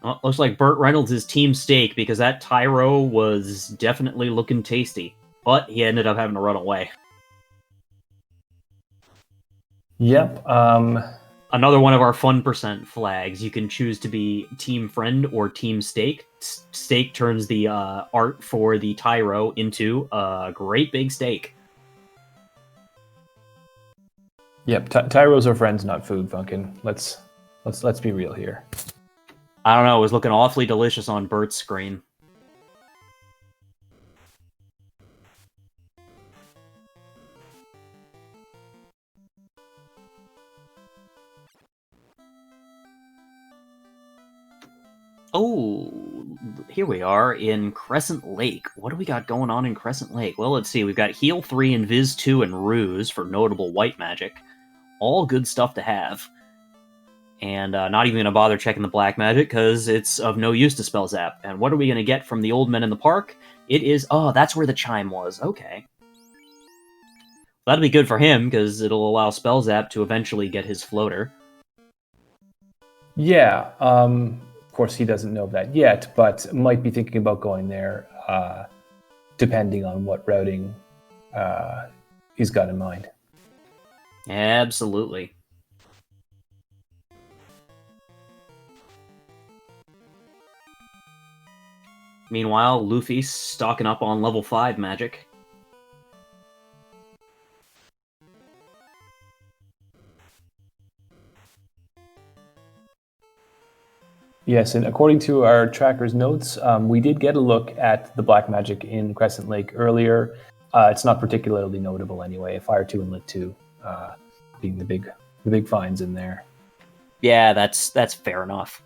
A: Well, looks like Burt Reynolds is team steak, because that Tyro was definitely looking tasty, but he ended up having to run away.
B: Yep.
A: Another one of our fun percent flags. You can choose to be team friend or team steak. Steak turns the art for the Tyro into a great big steak.
B: Yep. Tyros are friends, not food, Funkin. Let's be real here.
A: I don't know, it was looking awfully delicious on Bert's screen. Oh, here we are in Crescent Lake. What do we got going on in Crescent Lake? Well, let's see. We've got Heal 3 and Viz 2 and Ruse for notable white magic. All good stuff to have. And not even going to bother checking the black magic, because it's of no use to Spell Zap. And what are we going to get from the old men in the park? It is... Oh, that's where the chime was. Okay. That'll be good for him, because it'll allow Spell Zap to eventually get his floater.
B: Yeah. Of course, he doesn't know that yet, but might be thinking about going there, depending on what routing he's got in mind.
A: Absolutely. Meanwhile, Luffy's stocking up on level 5 magic.
B: Yes, and according to our tracker's notes, we did get a look at the black magic in Crescent Lake earlier. It's not particularly notable anyway. Fire 2 and Lit 2 being the big finds in there.
A: Yeah, that's fair enough.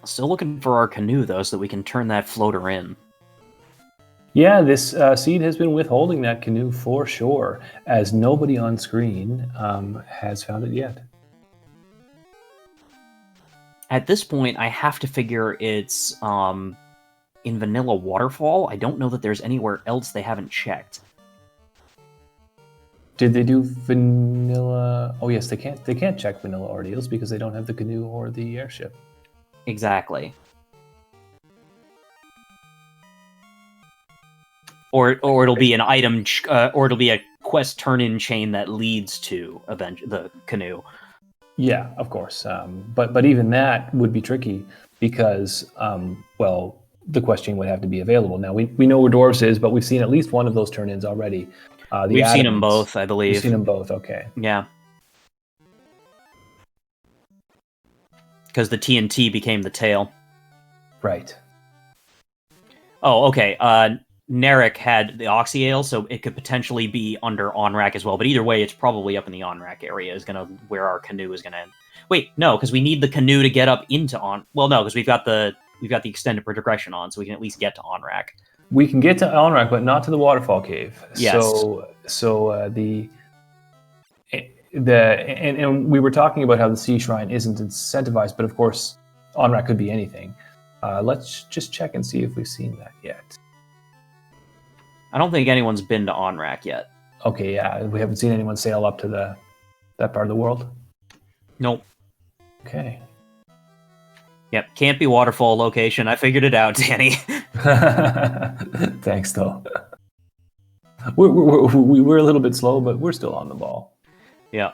A: Still looking for our canoe, though, so that we can turn that floater in.
B: Yeah, this seed has been withholding that canoe for sure, as nobody on screen has found it yet.
A: At this point, I have to figure it's in Vanilla Waterfall. I don't know that there's anywhere else they haven't checked.
B: Did they do vanilla? Oh yes, they can't check vanilla ordeals because they don't have the canoe or the airship.
A: Exactly. Or it'll be an item, or it'll be a quest turn-in chain that leads to the canoe.
B: Yeah, of course. But even that would be tricky because, the question would have to be available. Now, we know where Dwarves is, but we've seen at least one of those turn-ins already.
A: We've seen them both, I believe.
B: We've seen them both, okay.
A: Yeah. because the TNT became the tail.
B: Right.
A: Oh, okay. Narek had the Oxyale, so it could potentially be under Onrak as well. But either way, it's probably up in the Onrak area is gonna where our canoe is gonna end. Wait, no, because we need the canoe to get up into On. Well, no, because we've got the extended progression on, so we can at least get to Onrak.
B: We can get to Onrak, but not to the waterfall cave.
A: Yes.
B: And we were talking about how the sea shrine isn't incentivized, but of course, Onrak could be anything. Let's just check and see if we've seen that yet.
A: I don't think anyone's been to Onrak yet.
B: Okay, yeah, we haven't seen anyone sail up to that part of the world.
A: Nope.
B: Okay.
A: Yep, can't be waterfall location. I figured it out, Danny.
B: Thanks, though. We're a little bit slow, but we're still on the ball.
A: Yeah.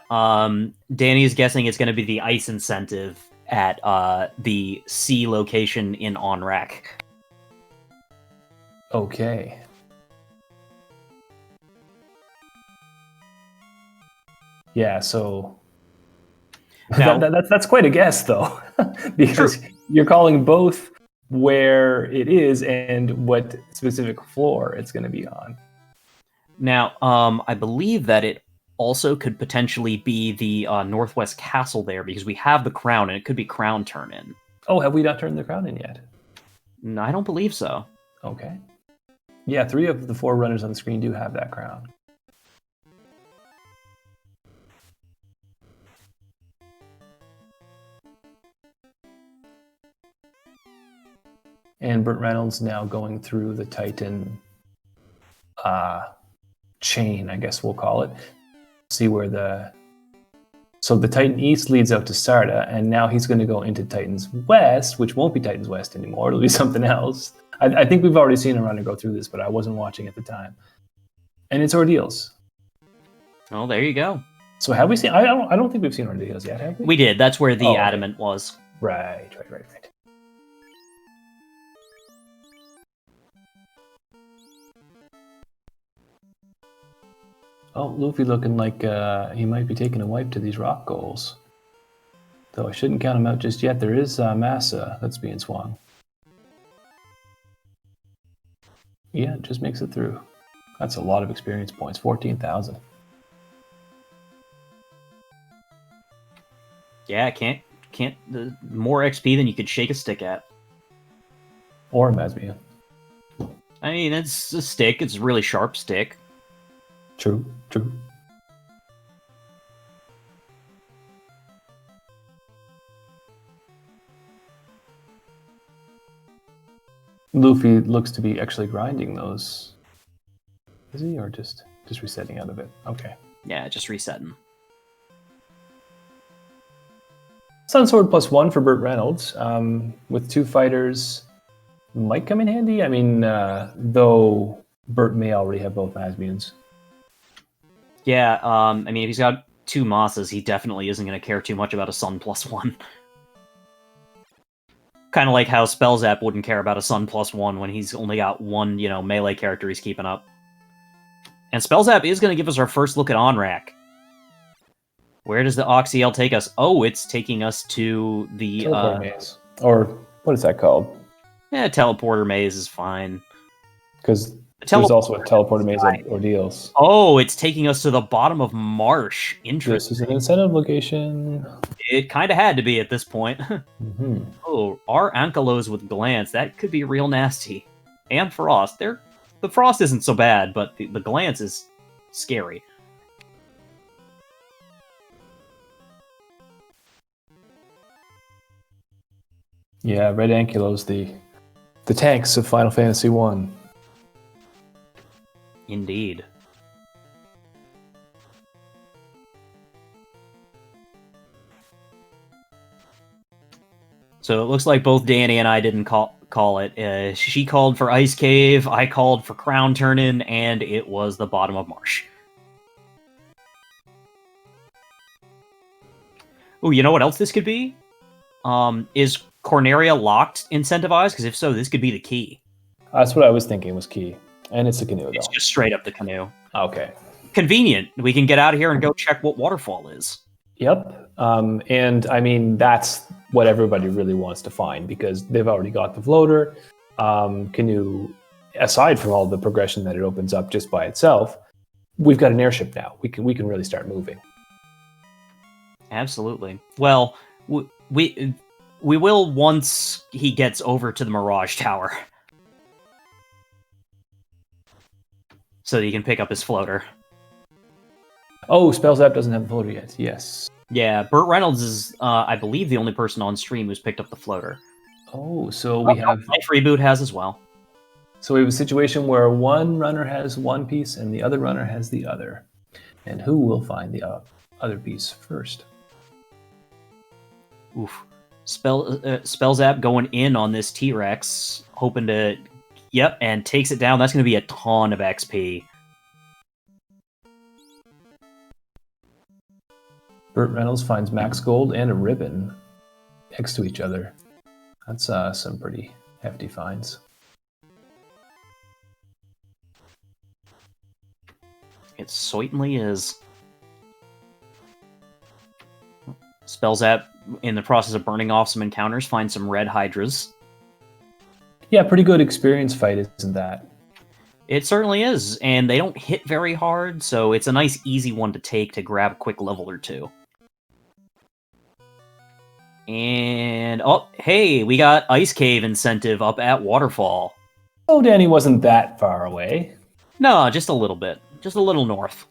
A: Danny's guessing it's going to be the ice incentive at the sea location in Onrak.
B: Okay. Yeah, so
A: Now,
B: that's quite a guess, though, because you're calling both where it is and what specific floor it's going to be on.
A: Now, I believe that it also could potentially be the Northwest Castle there, because we have the crown, and it could be crown turn in.
B: Oh, have we not turned the crown in yet?
A: No, I don't believe so.
B: Okay. Yeah, 3 of the 4 runners on the screen do have that crown. And Burt Reynolds now going through the Titan chain, I guess we'll call it. See where so the Titan East leads out to Sarda, and now he's going to go into Titan's West, which won't be Titan's West anymore. It'll be something else. I think we've already seen a runner go through this, but I wasn't watching at the time. And it's Ordeals.
A: Oh, there you go.
B: So have we seen? I don't think we've seen Ordeals yet, have we?
A: We did. That's where the
B: okay.
A: adamant was.
B: Right. Oh, Luffy looking like he might be taking a wipe to these rock goals. Though I shouldn't count him out just yet. There is Massa that's being swung. Yeah, it just makes it through. That's a lot of experience points, 14,000.
A: Yeah, can't more XP than you could shake a stick at.
B: Or Masmia.
A: I mean, it's a stick. It's a really sharp stick.
B: True. Luffy looks to be actually grinding those. Is he, or just resetting out of it? Okay.
A: Yeah, just resetting.
B: Sunsword +1 for Burt Reynolds. With 2 fighters, might come in handy. I mean, though Burt may already have both Masmians.
A: Yeah, I mean, if he's got 2 Mossas, he definitely isn't going to care too much about a Sun +1. Kind of like how Spellzap wouldn't care about a Sun +1 when he's only got 1, melee character he's keeping up. And Spellzap is going to give us our first look at Onrak. Where does the Oxyale take us? Oh, it's taking us to the...
B: Teleporter maze. Or, what is that called?
A: Yeah, Teleporter maze is fine.
B: Because there's also a teleporter maze at Ordeals.
A: Oh, it's taking us to the bottom of Marsh. Interesting.
B: This is an incentive location.
A: It kind of had to be at this point.
B: Mm-hmm.
A: Oh, our Ankylos with Glance. That could be real nasty. And Frost. The Frost isn't so bad, but the Glance is scary.
B: Yeah, Red Ankylos, the tanks of Final Fantasy 1.
A: Indeed. So it looks like both Danny and I didn't call it. She called for Ice Cave, I called for Crown Turn-In, and it was the bottom of Marsh. Oh, you know what else this could be? Is Corneria locked incentivized? Because if so, this could be the key.
B: That's what I was thinking was key. And it's a canoe, though.
A: It's just straight up the canoe.
B: Okay.
A: Convenient. We can get out of here and go check what waterfall is.
B: Yep. And I mean, that's what everybody really wants to find, because they've already got the floater. Canoe, aside from all the progression that it opens up just by itself, we've got an airship now. We can really start moving.
A: Absolutely. Well, we will once he gets over to the Mirage Tower, so that he can pick up his floater.
B: Oh, Spellzap doesn't have the floater yet. Yes.
A: Yeah, Burt Reynolds is, I believe, the only person on stream who's picked up the floater.
B: Oh, so we have
A: Life Reboot has as well.
B: So we have a situation where one runner has one piece and the other runner has the other. And who will find the other piece first?
A: Oof. Spellzap going in on this T-Rex, hoping to... Yep, and takes it down. That's going to be a ton of XP.
B: Burt Reynolds finds max gold and a ribbon next to each other. That's some pretty hefty finds.
A: It certainly is. Spellzap, in the process of burning off some encounters, finds some red hydras.
B: Yeah, pretty good experience fight, isn't that?
A: It certainly is, and they don't hit very hard, so it's a nice, easy one to take to grab a quick level or two. And, oh, hey, we got Ice Cave incentive up at Waterfall.
B: Oh, Danny wasn't that far away.
A: No, just a little bit. Just a little north.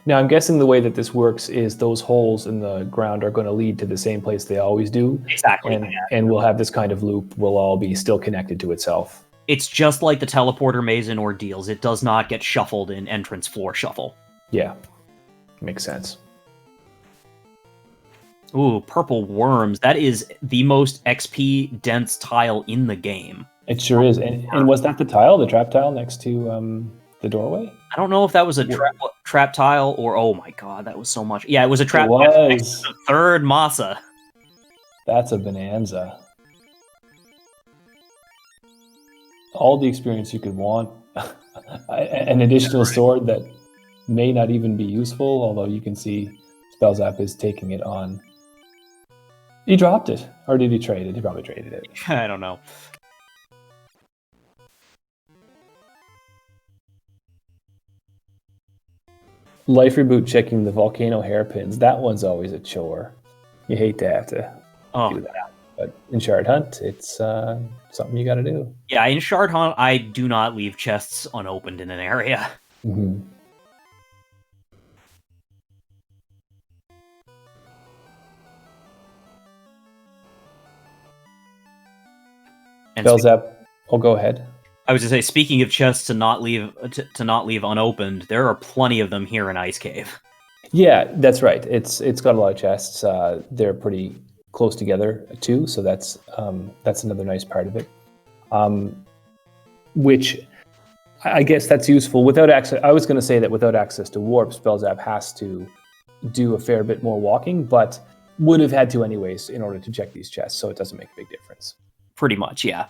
B: Now, I'm guessing the way that this works is those holes in the ground are going to lead to the same place they always do.
A: Exactly.
B: And we'll have this kind of loop. We'll all be still connected to itself.
A: It's just like the teleporter maze in Ordeals. It does not get shuffled in entrance floor shuffle.
B: Yeah, makes sense.
A: Ooh, purple worms. That is the most XP dense tile in the game.
B: It sure is. And was that the tile, the trap tile next to the doorway?
A: I don't know if that was a trap tile or... Oh my god, that was so much. Yeah, it was a trap
B: tile next
A: to the third masa.
B: That's a bonanza. All the experience you could want. An additional sword that may not even be useful, although you can see Spellzap is taking it on. He dropped it. Or did he trade it? He probably traded it.
A: I don't know.
B: Life Reboot checking the volcano hairpins. That one's always a chore. You hate to have to do that. But in Shard Hunt, it's something you got to do.
A: Yeah, in Shard Hunt, I do not leave chests unopened in an area.
B: Mm-hmm. Spellzap, oh, go ahead.
A: I was to say, speaking of chests to not leave unopened, there are plenty of them here in Ice Cave.
B: Yeah, that's right. It's got a lot of chests. They're pretty close together too, so that's another nice part of it. Which I guess that's useful. Without access, I was going to say that without access to warp, Spellzap has to do a fair bit more walking, but would have had to anyways in order to check these chests, so it doesn't make a big difference.
A: Pretty much, yeah.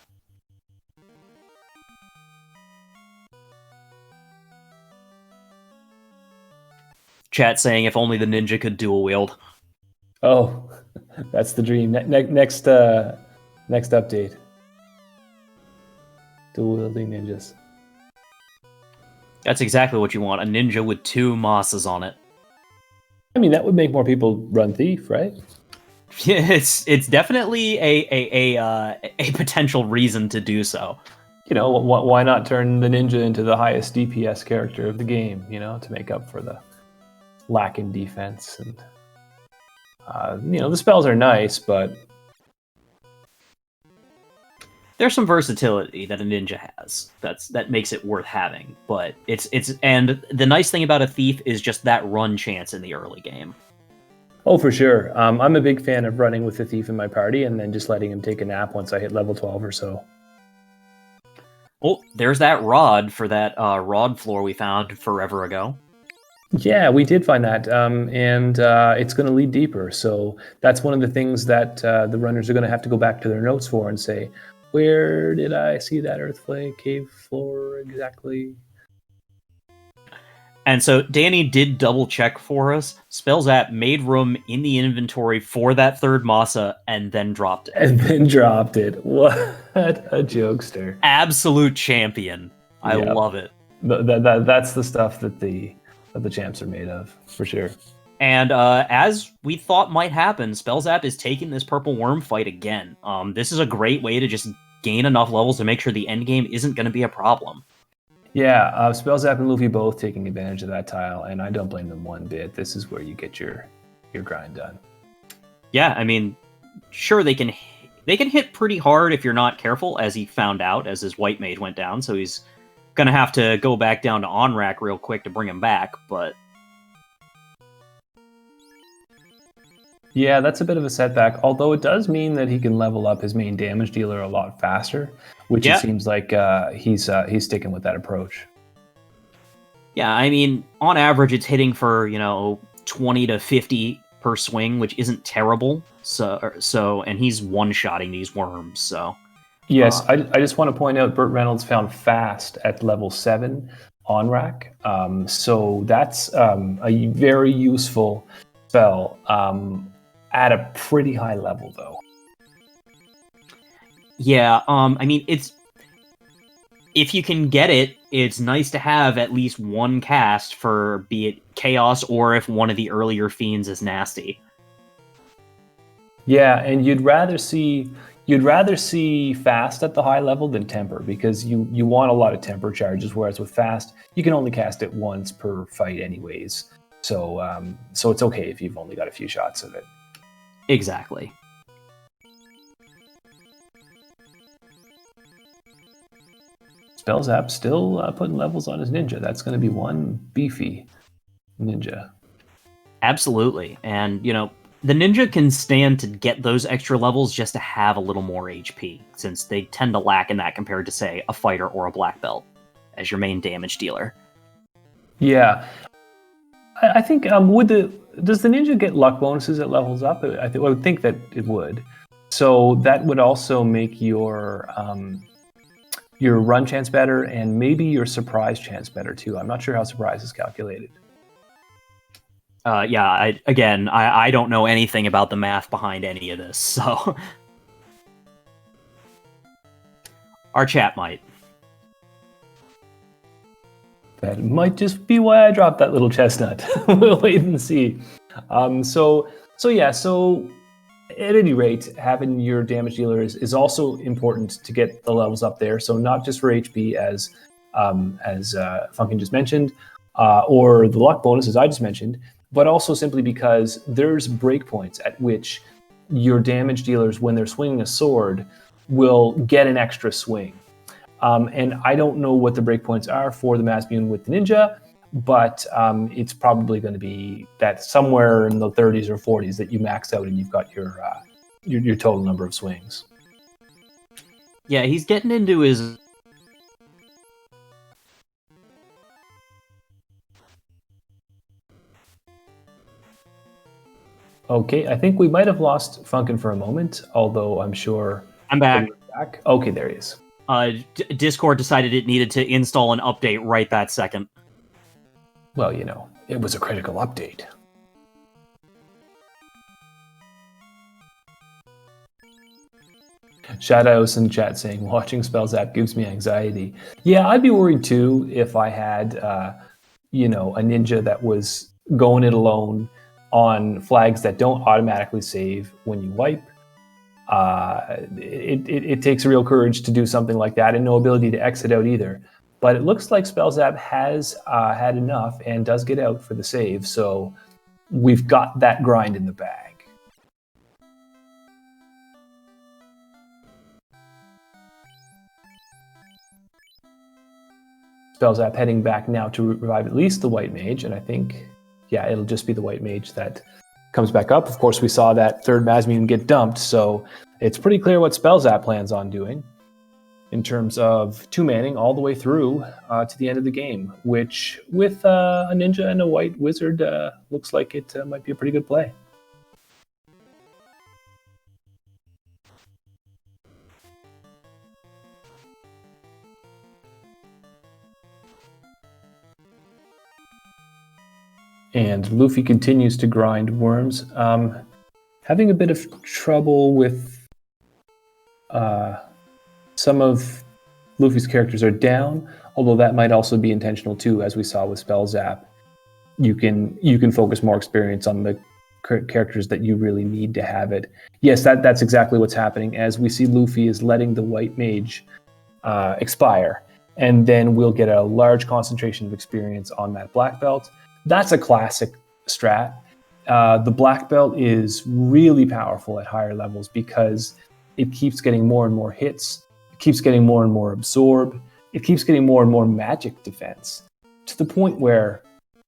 A: Chat saying if only the ninja could dual wield.
B: Oh, that's the dream. Next update. Dual wielding ninjas.
A: That's exactly what you want. A ninja with 2 Mossas on it.
B: I mean, that would make more people run Thief, right?
A: Yeah, it's definitely a potential reason to do so.
B: You know, why not turn the ninja into the highest DPS character of the game, you know, to make up for the lack in defense. And you know, the spells are nice, but
A: there's some versatility that a ninja has that makes it worth having. But it's and the nice thing about a thief is just that run chance in the early game.
B: Oh, for sure. I'm a big fan of running with the thief in my party and then just letting him take a nap once I hit level 12 or so.
A: Oh, there's that rod for that rod floor we found forever ago.
B: Yeah, we did find that, and it's going to lead deeper. So that's one of the things that the runners are going to have to go back to their notes for and say, where did I see that earth flake cave floor exactly?
A: And so Danny did double check for us. Spells app made room in the inventory for that third Masa and then dropped it.
B: And then dropped it. What a jokester.
A: Absolute champion. I love it.
B: That's the stuff that the champs are made of, for sure.
A: And as we thought might happen, Spells app is taking this purple worm fight again. This is a great way to just gain enough levels to make sure the end game isn't going to be a problem.
B: Yeah, Spells app and Luffy both taking advantage of that tile, and I don't blame them one bit. This is where you get your grind done.
A: Yeah, I mean, sure they can hit pretty hard if you're not careful, as he found out as his white mage went down. So he's gonna have to go back down to on rack real quick to bring him back. But
B: yeah, that's a bit of a setback. Although it does mean that he can level up his main damage dealer a lot faster, which it seems like he's sticking with that approach.
A: Yeah, I mean, on average, it's hitting for 20 to 50 per swing, which isn't terrible. So, and he's one-shotting these worms. So,
B: yes, I just want to point out Burt Reynolds found fast at level 7 on rack. So that's a very useful spell at a pretty high level, though.
A: Yeah, I mean, if you can get it, it's nice to have at least one cast for be it Chaos or if one of the earlier fiends is nasty.
B: Yeah, and you'd rather see fast at the high level than temper, because you want a lot of temper charges, whereas with fast you can only cast it once per fight anyways. So it's okay if you've only got a few shots of it.
A: Exactly.
B: Spells app still putting levels on his ninja. That's going to be one beefy ninja.
A: Absolutely. And, the ninja can stand to get those extra levels just to have a little more HP, since they tend to lack in that compared to, say, a fighter or a black belt as your main damage dealer.
B: Yeah. I think does the ninja get luck bonuses it levels up? I would think that it would. So that would also make your run chance better, and maybe your surprise chance better too. I'm not sure how surprise is calculated.
A: I don't know anything about the math behind any of this, so our chat might.
B: That might just be why I dropped that little chestnut. We'll wait and see. So at any rate, having your damage dealer is also important to get the levels up there. So not just for HP, as Funkin just mentioned, or the luck bonuses I just mentioned, but also simply because there's breakpoints at which your damage dealers, when they're swinging a sword, will get an extra swing. And I don't know what the breakpoints are for the Masmuin with the ninja, but it's probably going to be that somewhere in the 30s or 40s that you max out and you've got your total number of swings.
A: Yeah, he's getting into his...
B: Okay, I think we might have lost Funkin for a moment, although I'm sure...
A: I'm back.
B: Okay, there he is.
A: Discord decided it needed to install an update right that second.
B: Well, it was a critical update. Shadows in chat saying, watching Spells app gives me anxiety. Yeah, I'd be worried too if I had, a ninja that was going it alone on flags that don't automatically save when you wipe. It takes real courage to do something like that, and no ability to exit out either. But it looks like Spells app has had enough and does get out for the save, so we've got that grind in the bag. Spells app heading back now to revive at least the white mage, and I think, it'll just be the white mage that comes back up. Of course, we saw that third Masmuin get dumped, so it's pretty clear what Spells app plans on doing in terms of two-manning all the way through to the end of the game, which with a ninja and a white wizard looks like it might be a pretty good play. And Luffy continues to grind worms, having a bit of trouble with some of Luffy's characters are down, although that might also be intentional too, as we saw with Spell Zap. You can focus more experience on the characters that you really need to have it. Yes, that's exactly what's happening, as we see Luffy is letting the white mage expire, and then we'll get a large concentration of experience on that black belt. That's a classic strat. The black belt is really powerful at higher levels because it keeps getting more and more hits, it keeps getting more and more absorb, it keeps getting more and more magic defense, to the point where,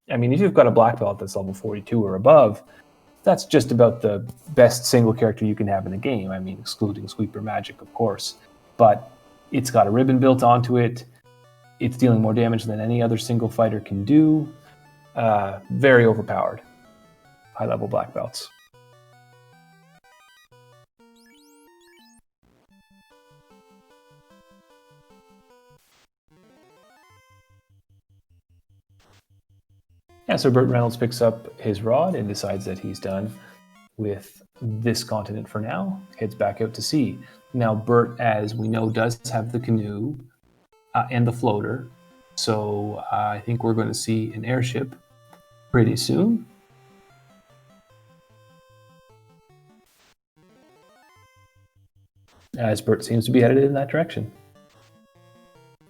B: I mean, if you've got a black belt that's level 42 or above, that's just about the best single character you can have in the game. I mean, excluding Sweeper Magic, of course. But it's got a ribbon built onto it. It's dealing more damage than any other single fighter can do. Very overpowered. High-level black belts. Yeah, so Burt Reynolds picks up his rod and decides that he's done with this continent for now, heads back out to sea. Now, Burt, as we know, does have the canoe and the floater, so I think we're going to see an airship pretty soon. As Burt seems to be headed in that direction.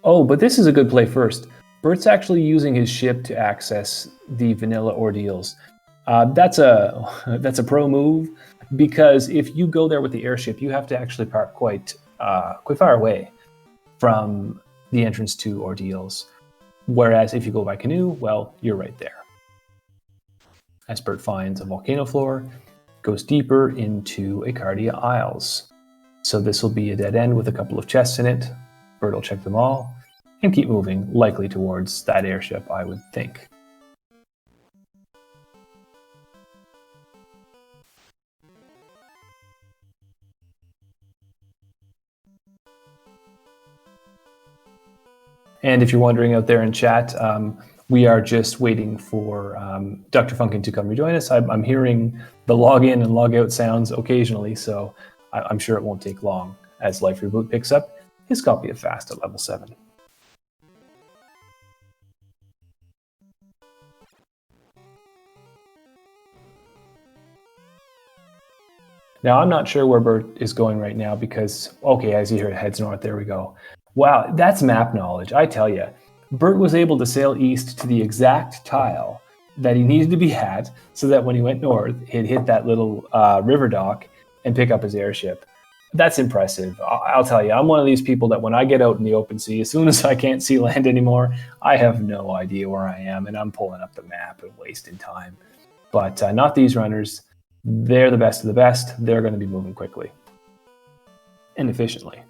B: Oh, but this is a good play first. Bert's actually using his ship to access the vanilla ordeals. That's a pro move, because if you go there with the airship, you have to actually park quite far away from the entrance to ordeals. Whereas if you go by canoe, well, you're right there. As Bert finds a volcano floor, goes deeper into Acardia Isles. So this will be a dead end with a couple of chests in it. Bert will check them all and keep moving, likely towards that airship, I would think. And if you're wondering out there in chat, we are just waiting for Dr. Funkin to come rejoin us. I'm hearing the login and logout sounds occasionally, so I'm sure it won't take long as Life Reboot picks up his copy of Fast at level 7. Now, I'm not sure where Bert is going right now because, okay, as you hear, it heads north. There we go. Wow, that's map knowledge, I tell you. Bert was able to sail east to the exact tile that he needed to be at so that when he went north, he'd hit that little river dock and pick up his airship. That's impressive. I'll tell you, I'm one of these people that when I get out in the open sea, as soon as I can't see land anymore, I have no idea where I am, and I'm pulling up the map and wasting time. But not these runners. They're the best of the best. They're going to be moving quickly and efficiently.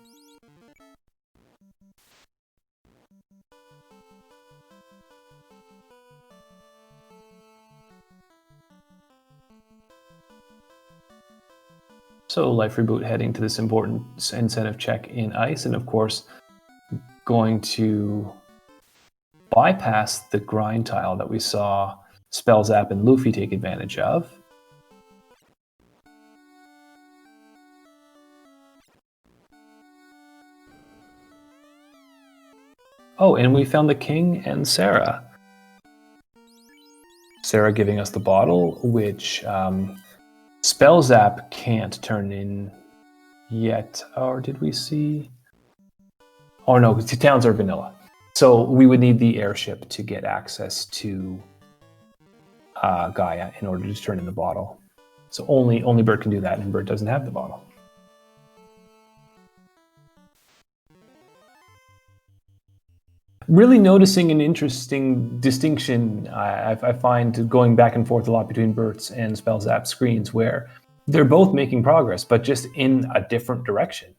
B: So Life Reboot heading to this important incentive check in ice, and of course going to bypass the grind tile that we saw Spell Zap and Luffy take advantage of. Oh, and we found the king and Sarah. Sarah giving us the bottle, which Spell Zap can't turn in yet. Or did we see? Oh no, the towns are vanilla. So we would need the airship to get access to Gaia in order to turn in the bottle. So only Bert can do that, and Bert doesn't have the bottle. Really noticing an interesting distinction I find going back and forth a lot between Bert's and Spell Zap's screens, where they're both making progress, but just in a different direction.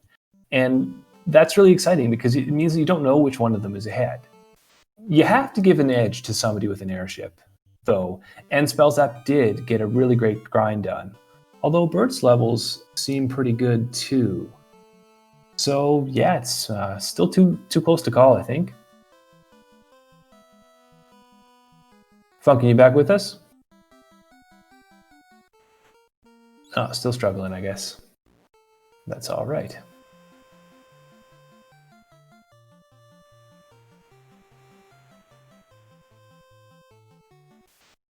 B: And that's really exciting because it means you don't know which one of them is ahead. You have to give an edge to somebody with an airship, though, and Spell Zap did get a really great grind done, although Bert's levels seem pretty good too. So yeah, it's still too close to call, I think. Funky, you back with us? Oh, still struggling, I guess. That's all right.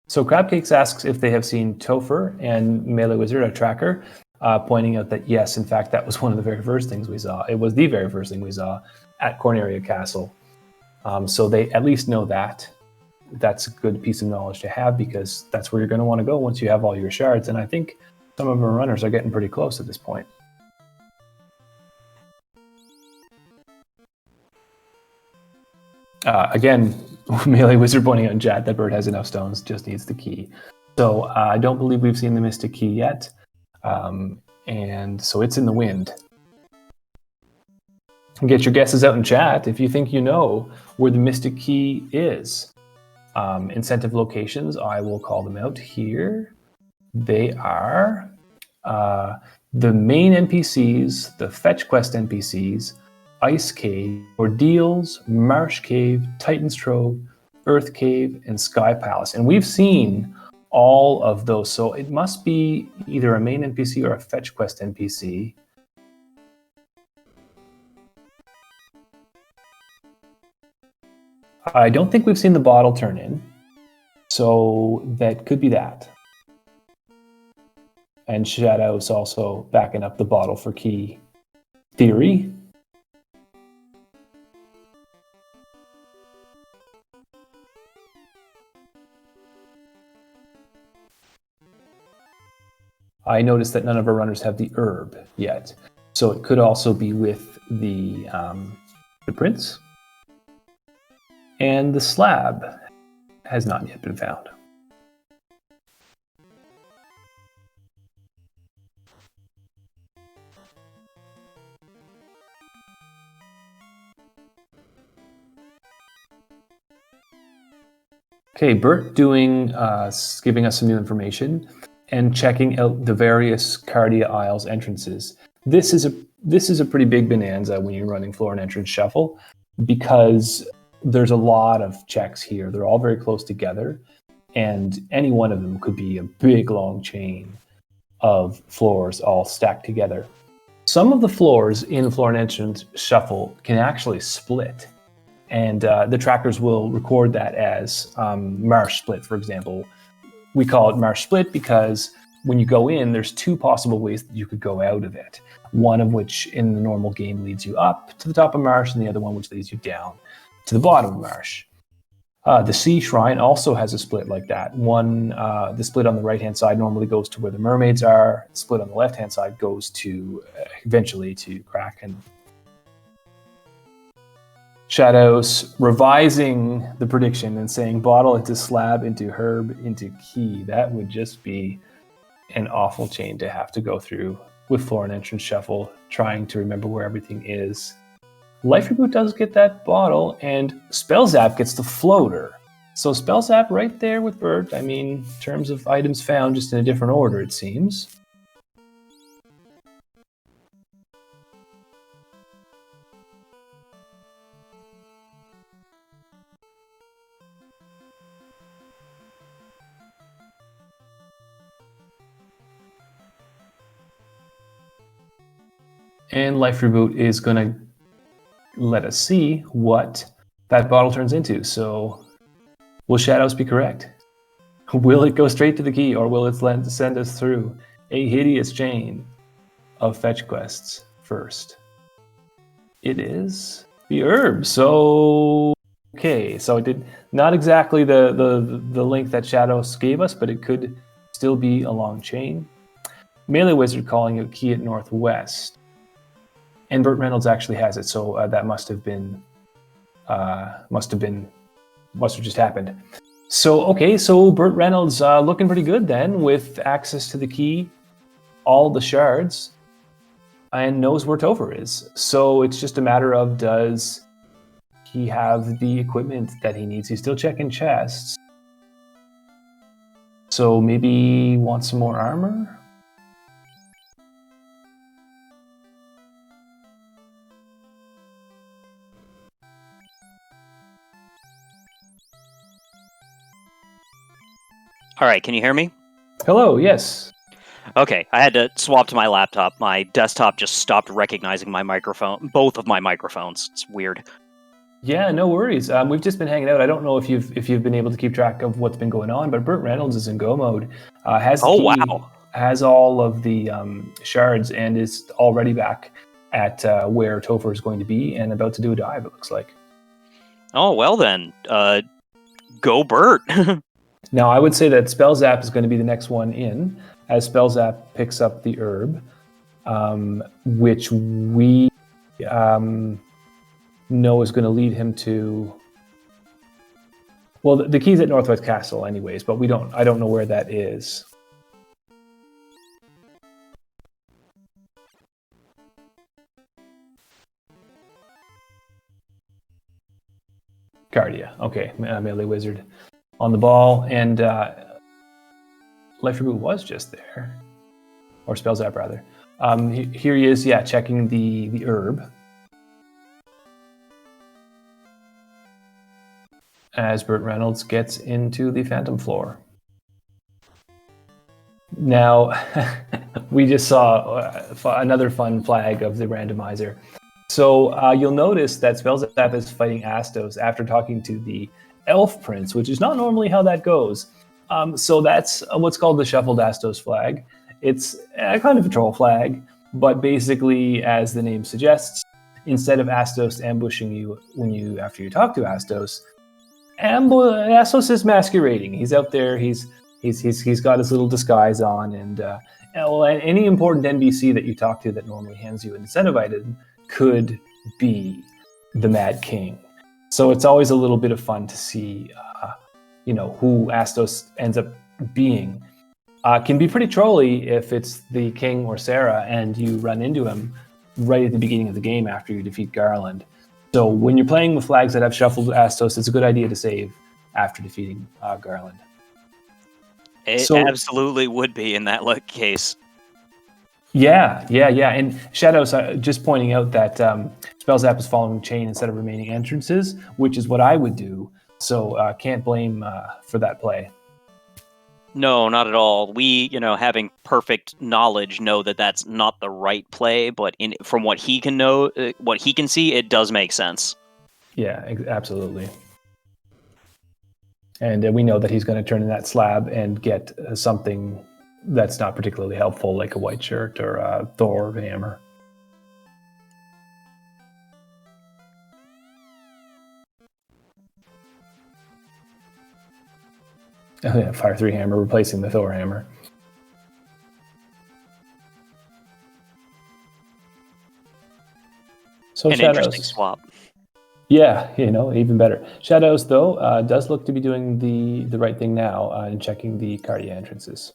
B: So Crabcakes asks if they have seen Topher and Melee Wizard, a tracker, pointing out that yes, in fact, that was one of the very first things we saw. It was the very first thing we saw at Corneria Castle. So they at least know that. That's a good piece of knowledge to have, because that's where you're going to want to go once you have all your shards. And I think some of our runners are getting pretty close at this point. Again, Melee Wizard pointing out in chat that Bird has enough stones, just needs the key. So I don't believe we've seen the Mystic Key yet. And so it's in the wind. Get your guesses out in chat if you think you know where the Mystic Key is. Incentive locations, I will call them out here. They are the main NPCs, the Fetch Quest NPCs, Ice Cave, Ordeals, Marsh Cave, Titan's Trove, Earth Cave, and Sky Palace. And we've seen all of those, so it must be either a main NPC or a Fetch Quest NPC. I don't think we've seen the bottle turn in, so that could be that. And Shadow's also backing up the bottle for key theory. I noticed that none of our runners have the herb yet, so it could also be with the prince. And the slab has not yet been found. Okay, Bert giving us some new information and checking out the various Cardia Isles entrances. This is a pretty big bonanza when you're running floor and entrance shuffle, because there's a lot of checks here. They're all very close together, and any one of them could be a big long chain of floors all stacked together. Some of the floors in floor and entrance shuffle can actually split, and the trackers will record that as Marsh split, for example. We call it Marsh split because when you go in, there's two possible ways that you could go out of it. One of which in the normal game leads you up to the top of Marsh, and the other one which leads you down to the bottom of Marsh. The Sea Shrine also has a split like that. The split on the right-hand side normally goes to where the mermaids are. The split on the left-hand side goes to, eventually, to Kraken. Shadows revising the prediction and saying bottle into slab, into herb, into key. That would just be an awful chain to have to go through with floor and entrance shuffle, trying to remember where everything is. Life Reboot does get that bottle, and Spell Zap gets the floater. So Spell Zap right there with Bert. I mean, in terms of items found, just in a different order, it seems. And Life Reboot is going to let us see what that bottle turns into. So will Shadows be correct? Will it go straight to the key, or will it send us through a hideous chain of fetch quests first? It is the herb. So okay, so it did not exactly the link that Shadows gave us, but it could still be a long chain. Melee Wizard calling it key at northwest. And Burt Reynolds actually has it, so that must have just happened. So okay, so Burt Reynolds looking pretty good then, with access to the key, all the shards, and knows where Topher is. So it's just a matter of, does he have the equipment that he needs? He's still checking chests, so maybe wants some more armor.
C: All right, can you hear me?
B: Hello, yes.
C: Okay, I had to swap to my laptop. My desktop just stopped recognizing my microphone, both of my microphones. It's weird.
B: Yeah, no worries. We've just been hanging out. I don't know if you've been able to keep track of what's been going on, but Burt Reynolds is in go mode. Has the
C: Oh,
B: key,
C: wow.
B: has all of the shards, and is already back at where Topher is going to be and about to do a dive. It looks like.
C: Oh, well then. Go Bert.
B: Now, I would say that Spell Zap is going to be the next one in, as Spell Zap picks up the herb, which we know is going to lead him to. Well, the key's at Northwest Castle, anyways, but I don't know where that is. Cardia, okay, melee wizard on the ball, and Life Reboot was just there, or Spell Zap rather. Here he is, yeah, checking the herb. As Burt Reynolds gets into the Phantom Floor. Now, we just saw another fun flag of the randomizer. So you'll notice that Spellzap is fighting Astos after talking to the Elf Prince, which is not normally how that goes. So that's what's called the Shuffled Astos flag. It's kind of a troll flag, but basically, as the name suggests, instead of Astos ambushing you after you talk to Astos, Astos is masquerading. He's out there. He's got his little disguise on, and any important NPC that you talk to that normally hands you an incentive item could be the Mad King. So it's always a little bit of fun to see, who Astos ends up being. Can be pretty trolly if it's the King or Sarah, and you run into him right at the beginning of the game after you defeat Garland. So when you're playing with flags that have shuffled Astos, it's a good idea to save after defeating Garland.
C: It absolutely would be in that case.
B: Yeah. And Shadows, just pointing out that Spellzap is following chain instead of remaining entrances, which is what I would do. So can't blame for that play.
C: No, not at all. We, having perfect knowledge, know that that's not the right play. But from what he can know, what he can see, it does make sense.
B: Yeah, absolutely. And we know that he's going to turn in that slab and get something that's not particularly helpful, like a white shirt or a Thor hammer. Oh yeah, Fire 3 hammer replacing the Thor hammer. So
C: An interesting swap.
B: Yeah, even better. Shadows, though, does look to be doing the right thing now and checking the Cardia entrances.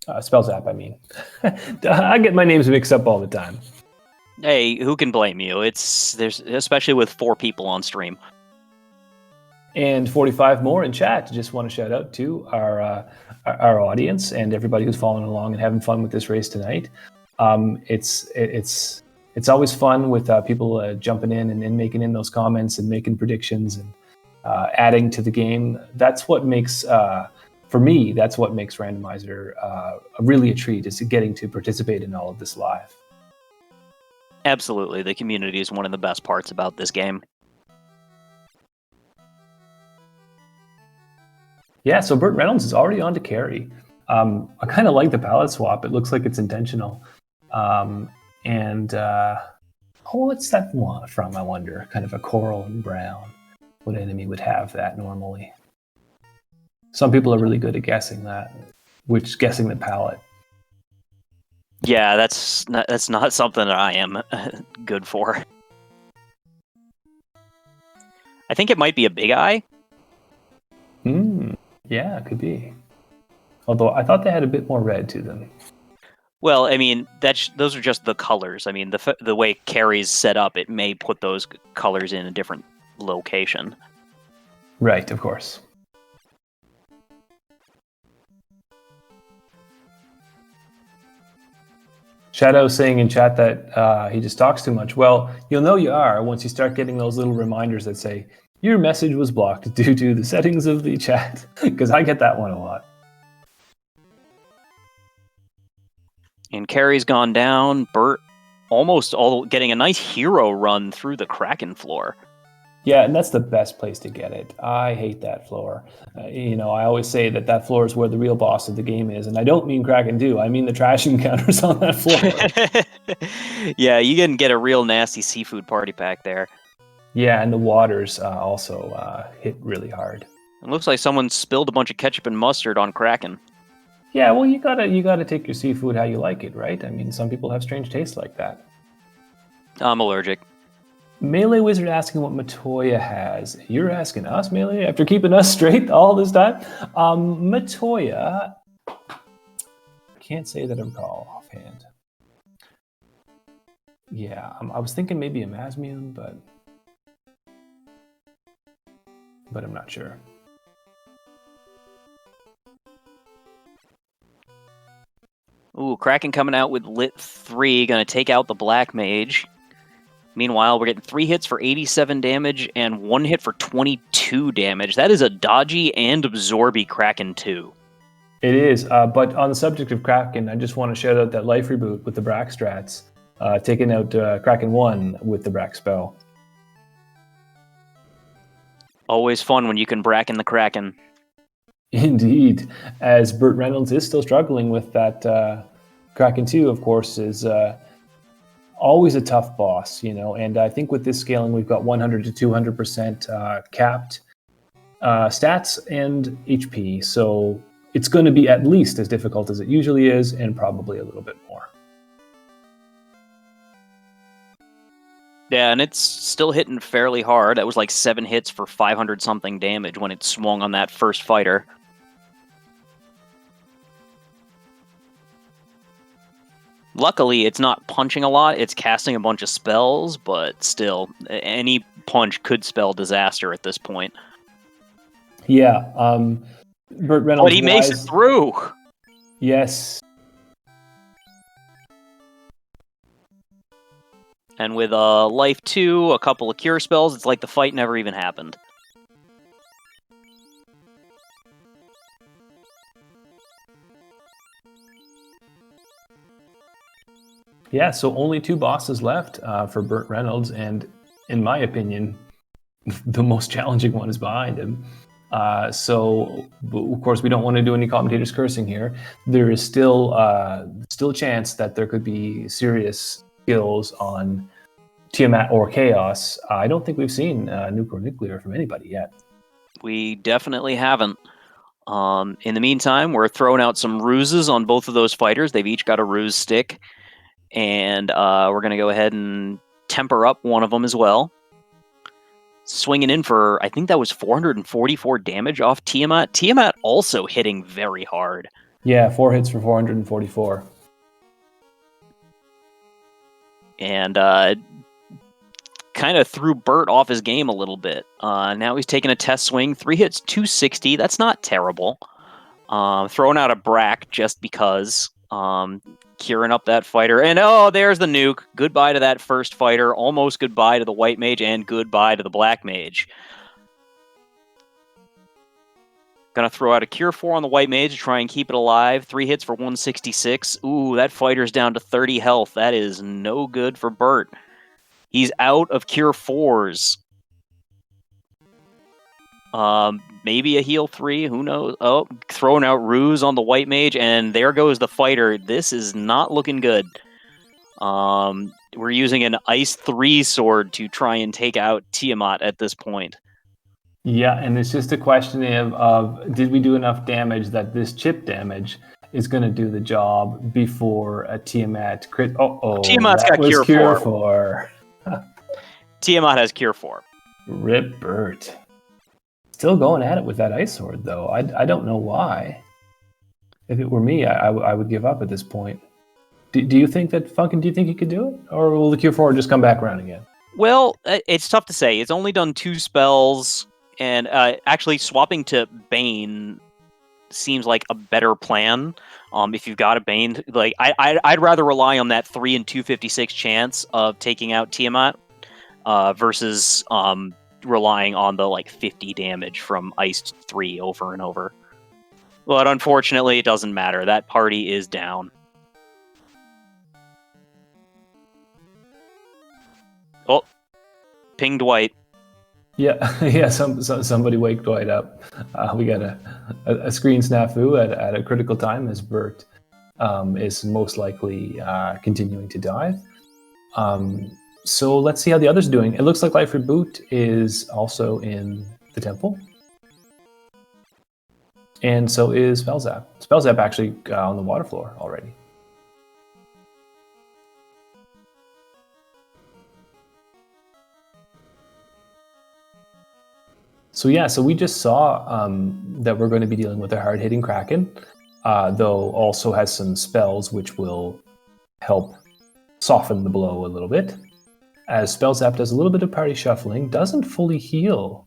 B: Spellzap, I mean. I get my names mixed up all the time.
C: Hey, who can blame you? There's especially with 4 people on stream.
B: And 45 more in chat. Just want to shout out to our audience and everybody who's following along and having fun with this race tonight. It's always fun with people jumping in and making in those comments and making predictions and adding to the game. That's what makes, for me, that's what makes Randomizer really a treat, is getting to participate in all of this live.
C: Absolutely. The community is one of the best parts about this game.
B: Yeah, so Burt Reynolds is already on to carry. I kind of like the palette swap. It looks like it's intentional. What's that one from, I wonder? Kind of a coral and brown. What enemy would have that normally? Some people are really good at guessing that, guessing the palette.
C: Yeah, that's not something that I am good for. I think it might be a big eye.
B: Yeah, it could be. Although I thought they had a bit more red to them.
C: Well, I mean, those are just the colors. I mean, the way Carrie's set up, it may put those colors in a different location.
B: Right, of course. Shadow saying in chat that he just talks too much. Well, you'll know you are once you start getting those little reminders that say, your message was blocked due to the settings of the chat, because I get that one a lot.
C: And Carrie's gone down. Bert almost all getting a nice hero run through the Kraken floor.
B: Yeah, and that's the best place to get it. I hate that floor. I always say that floor is where the real boss of the game is, and I don't mean Kraken 2. I mean the trash encounters on that floor.
C: Yeah, you can get a real nasty seafood party pack there.
B: Yeah, and the waters also hit really hard.
C: It looks like someone spilled a bunch of ketchup and mustard on Kraken.
B: Yeah, well, you gotta take your seafood how you like it, right? I mean, some people have strange tastes like that.
C: I'm allergic.
B: Melee Wizard asking what Matoya has. You're asking us, Melee, after keeping us straight all this time? Matoya, can't say that I recall offhand. Yeah, I was thinking maybe a Masmium, but I'm not sure.
C: Ooh, Kraken coming out with Lit 3, gonna take out the Black Mage. Meanwhile, we're getting 3 hits for 87 damage and 1 hit for 22 damage. That is a dodgy and absorby Kraken 2.
B: It is, but on the subject of Kraken, I just want to shout out that life reboot with the Brack strats, taking out Kraken 1 with the Brack spell.
C: Always fun when you can Bracken the Kraken.
B: Indeed, as Burt Reynolds is still struggling with that Kraken 2, of course, is always a tough boss, and I think with this scaling, we've got 100 to 200% capped stats and HP, so it's going to be at least as difficult as it usually is, and probably a little bit more.
C: Yeah, and it's still hitting fairly hard. That was like 7 hits for 500-something damage when it swung on that first fighter. Luckily, it's not punching a lot. It's casting a bunch of spells, but still, any punch could spell disaster at this point.
B: Yeah, Burt Reynolds.
C: But he makes it through.
B: Yes.
C: And with Life 2, a couple of cure spells, it's like the fight never even happened.
B: Yeah, so only 2 bosses left for Burt Reynolds, and in my opinion, the most challenging one is behind him. So, of course, we don't want to do any commentators cursing here. There is still a chance that there could be serious skills on Tiamat or Chaos. I don't think we've seen Nuke or Nuclear from anybody yet.
C: We definitely haven't. In the meantime, we're throwing out some ruses on both of those fighters. They've each got a ruse stick. And we're going to go ahead and temper up one of them as well. Swinging in for, I think that was 444 damage off Tiamat. Tiamat also hitting very hard.
B: Yeah, 4 hits for 444.
C: And kind of threw Burt off his game a little bit. Now he's taking a test swing. 3 hits, 260. That's not terrible. Throwing out a Brack just because. Curing up that fighter, and there's the nuke. Goodbye to that first fighter, almost goodbye to the White Mage, and goodbye to the Black Mage. Gonna throw out a Cure 4 on the White Mage to try and keep it alive. 3 hits for 166. Ooh, that fighter's down to 30 health. That is no good for Burt. He's out of Cure 4s. Maybe a heal 3, who knows? Oh, throwing out ruse on the White Mage, and there goes the fighter. This is not looking good. We're using an Ice 3 sword to try and take out Tiamat at this point.
B: Yeah, and it's just a question of did we do enough damage that this chip damage is going to do the job before a Tiamat crit?
C: Tiamat's got Cure
B: 4.
C: Tiamat has Cure 4.
B: Rip Burt. Still going at it with that ice sword, though. I don't know why. If it were me, I would give up at this point. Do you think that Funkin', do you think he could do it? Or will the Q4 just come back around again?
C: Well, it's tough to say. It's only done 2 spells, and actually swapping to Bane seems like a better plan. If you've got a Bane, like I'd rather rely on that 3 in 256 chance of taking out Tiamat versus relying on the 50 damage from Iced 3 over and over. But unfortunately, it doesn't matter. That party is down. Oh, ping Dwight.
B: Yeah, yeah. Somebody wake Dwight up. We got a screen snafu at a critical time as Bert is most likely continuing to die. So let's see how the others are doing. It looks like Life Reboot is also in the temple. And so is Spellzap. Spellzap actually on the water floor already. So yeah, so we just saw that we're going to be dealing with a hard-hitting Kraken, though also has some spells which will help soften the blow a little bit. As Spellzap does a little bit of party shuffling, doesn't fully heal,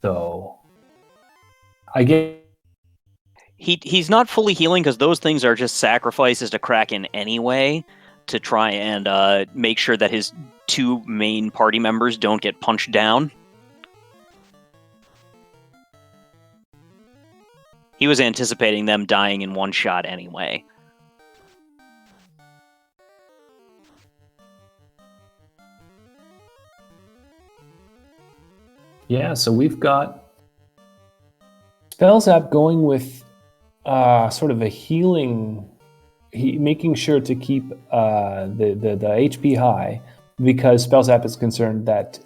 B: though. I get.
C: He's not fully healing because those things are just sacrifices to Kraken anyway, to try and make sure that his two main party members don't get punched down. He was anticipating them dying in one shot anyway.
B: Yeah, so we've got Spellzap going with sort of a healing, making sure to keep the HP high, because Spellzap is concerned that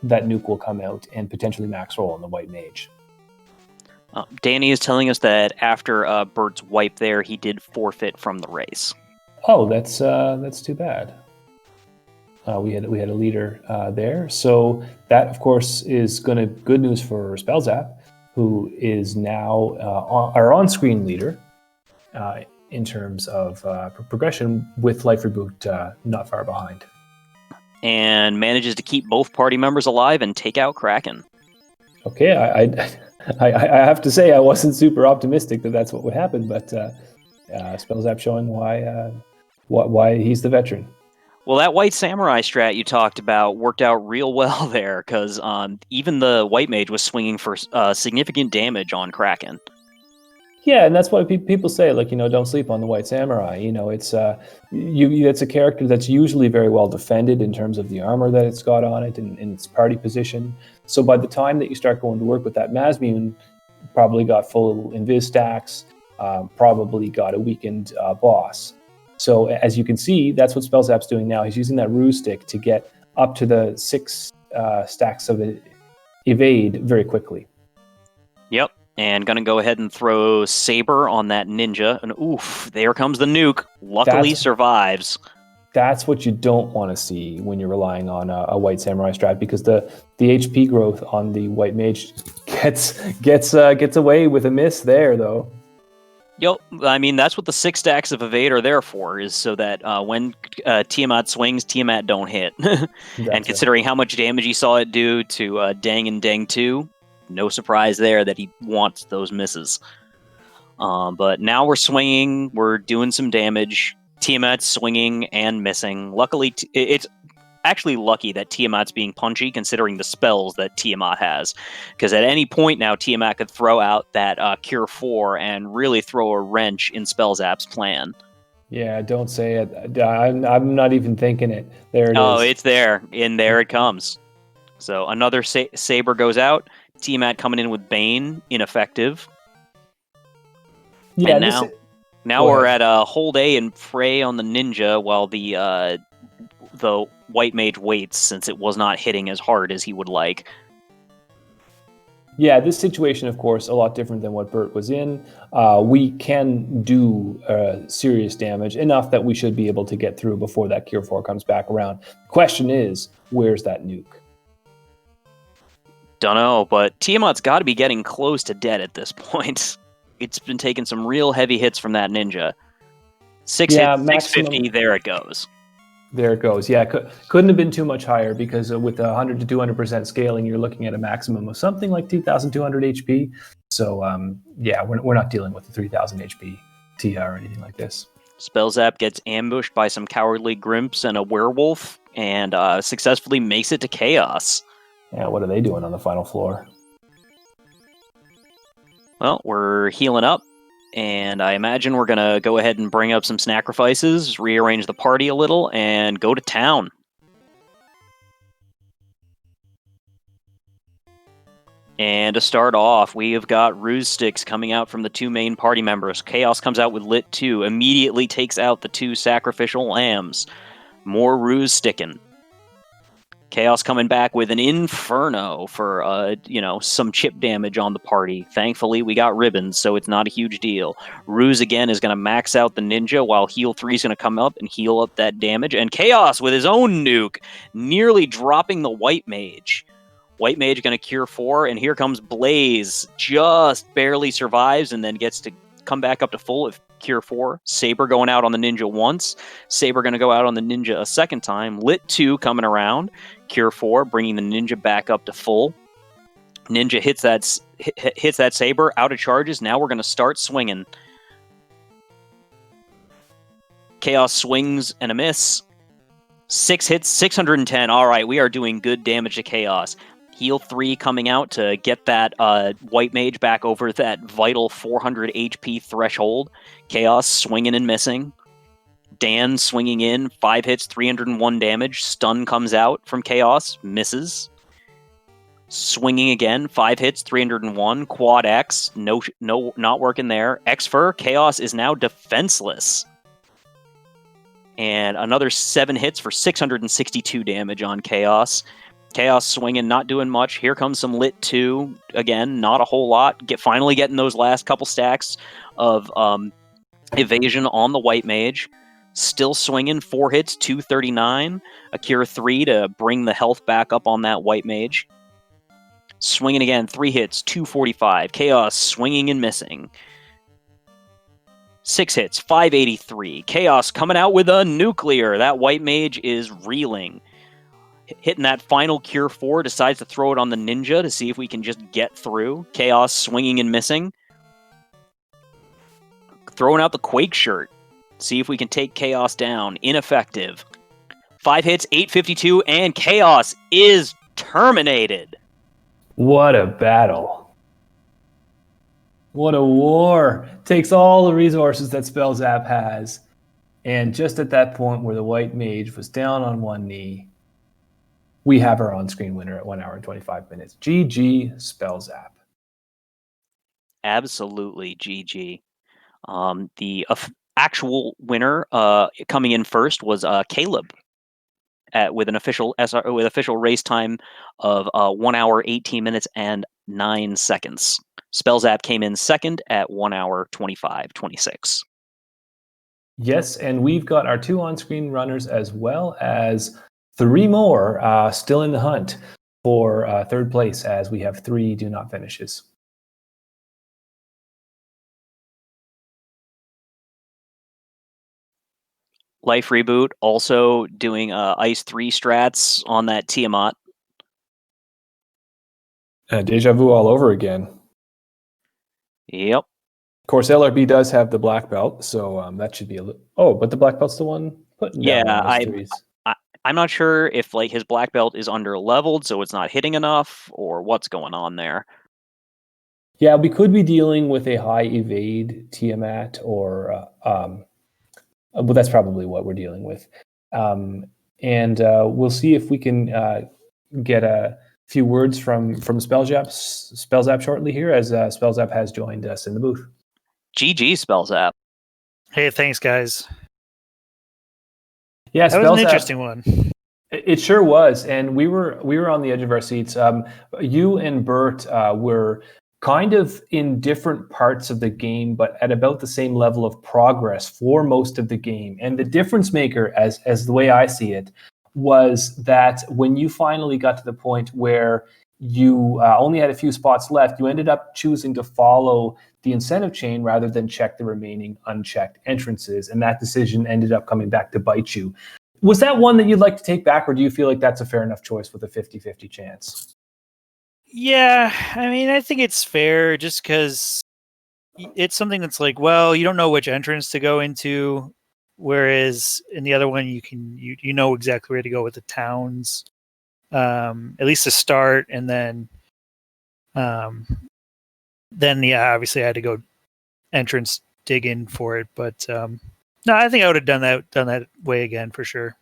B: that nuke will come out and potentially max roll on the White Mage.
C: Danny is telling us that after Bert's wipe there, he did forfeit from the race.
B: Oh, that's too bad. We had a leader there, so that of course is good news for Spellzap, who is now our on-screen leader in terms of progression, with Life Reboot not far behind,
C: and manages to keep both party members alive and take out Kraken.
B: Okay, I have to say I wasn't super optimistic that that's what would happen, but Spellzap showing why he's the veteran.
C: Well, that White Samurai strat you talked about worked out real well there, because even the White Mage was swinging for significant damage on Kraken.
B: Yeah, and that's why people say, like, don't sleep on the White Samurai. It's it's a character that's usually very well defended in terms of the armor that it's got on it and its party position. So by the time that you start going to work with that Mazmune, probably got full invis stacks, probably got a weakened boss. So as you can see, that's what Spellzap's doing now. He's using that ruse stick to get up to the 6 stacks of evade very quickly.
C: Yep. And gonna go ahead and throw Saber on that ninja, and oof, there comes the nuke. Luckily survives.
B: That's what you don't want to see when you're relying on a White Samurai strat, because the HP growth on the White Mage gets away with a miss there, though.
C: Yep, I mean, that's what the 6 stacks of evade are there for, is so that when Tiamat swings, Tiamat don't hit. And considering how much damage he saw it do to Deng and Deng 2, no surprise there that he wants those misses. But now we're swinging, we're doing some damage. Tiamat's swinging and missing. Luckily, it's actually lucky that Tiamat's being punchy, considering the spells that Tiamat has. Because at any point now, Tiamat could throw out that Cure 4 and really throw a wrench in Spellzap's plan.
B: Yeah, don't say it. I'm not even thinking it. There it is.
C: Oh, it's there. And there it comes. So another Saber goes out. Tiamat coming in with Bane, ineffective.
B: Yeah,
C: and now we're at hold A and pray on the ninja, while the White Mage waits, since it was not hitting as hard as he would like.
B: Yeah, this situation, of course, a lot different than what Bert was in. We can do serious damage, enough that we should be able to get through before that Cure 4 comes back around. Question is, where's that nuke?
C: Dunno, but Tiamat's got to be getting close to dead at this point. It's been taking some real heavy hits from that ninja. 650, there it goes.
B: There it goes. Yeah, couldn't have been too much higher, because with 100 to 200% scaling, you're looking at a maximum of something like 2,200 HP. So, yeah, we're not dealing with the 3,000 HP Tia or anything like this.
C: Spellzap gets ambushed by some cowardly Grimps and a werewolf, and successfully makes it to Chaos.
B: Yeah, what are they doing on the final floor?
C: Well, we're healing up, and I imagine we're going to go ahead and bring up some sacrifices, rearrange the party a little, and go to town. And to start off, we have got Ruse Sticks coming out from the two main party members. Chaos comes out with Lit 2, immediately takes out the two sacrificial lambs. More Ruse sticking. Chaos coming back with an Inferno for, some chip damage on the party. Thankfully, we got ribbons, so it's not a huge deal. Ruse, again, is going to max out the ninja, while Heal 3 is going to come up and heal up that damage. And Chaos, with his own nuke, nearly dropping the White Mage. White Mage going to cure 4, and here comes Blaze. Just barely survives and then gets to come back up to full if cure 4. Saber going out on the ninja once. Saber going to go out on the ninja a second time. Lit 2 coming around. Cure 4, bringing the ninja back up to full. Ninja hits that Saber, out of charges. Now we're going to start swinging. Chaos swings and a miss. 6 hits, 610. All right, we are doing good damage to Chaos. Heal 3 coming out to get that White Mage back over that vital 400 HP threshold. Chaos swinging and missing. Dan swinging in, 5 hits, 301 damage. Stun comes out from Chaos, misses. Swinging again, 5 hits, 301. Quad X, no, not working there. X-Fur, Chaos is now defenseless. And another 7 hits for 662 damage on Chaos. Chaos swinging, not doing much. Here comes some Lit 2. Again, not a whole lot. Finally getting those last couple stacks of evasion on the White Mage. Still swinging, 4 hits, 239. A Cure 3 to bring the health back up on that White Mage. Swinging again, 3 hits, 245. Chaos swinging and missing. 6 hits, 583. Chaos coming out with a nuclear. That White Mage is reeling. Hitting that final Cure 4, decides to throw it on the ninja to see if we can just get through. Chaos swinging and missing. Throwing out the Quake shirt. See if we can take Chaos down. Ineffective. 5 hits, 852, and Chaos is terminated.
B: What a battle. What a war. Takes all the resources that Spell Zap has. And just at that point where the White Mage was down on one knee, we have our on-screen winner at 1 hour and 25 minutes. GG Spell Zap.
C: Absolutely, GG. The actual winner coming in first was Caleb with an official race time of 1 hour 18 minutes and 9 seconds. Spellzap came in second at 1 hour 25:26.
B: Yes, and we've got our 2 on-screen runners as well as 3 more still in the hunt for third place, as we have 3 do not finishes.
C: Life Reboot also doing Ice 3 strats on that Tiamat.
B: Deja vu all over again.
C: Yep.
B: Of course, LRB does have the black belt, so that should be a little... Oh, but the black belt's the one putting down those threes.
C: I'm not sure if his black belt is under leveled, so it's not hitting enough, or what's going on there.
B: Yeah, we could be dealing with a high evade Tiamat, or well, that's probably what we're dealing with. And we'll see if we can get a few words from Spellzap shortly here, as Spellzap has joined us in the booth.
C: GG Spellzap.
D: Hey, thanks, guys.
B: Yeah,
D: that was an interesting one.
B: It sure was, and we were on the edge of our seats. You and Bert were kind of in different parts of the game, but at about the same level of progress for most of the game. And the difference maker, as the way I see it, was that when you finally got to the point where you only had a few spots left, you ended up choosing to follow the incentive chain rather than check the remaining unchecked entrances. And that decision ended up coming back to bite you. Was that one that you'd like to take back, or do you feel like that's a fair enough choice with a 50-50 chance?
D: Yeah, I mean, I think it's fair just because it's something that's like, well, you don't know which entrance to go into, whereas in the other one, you know exactly where to go with the towns, at least to start, and then yeah, obviously I had to go entrance dig in for it, but no, I think I would have done that way again for sure.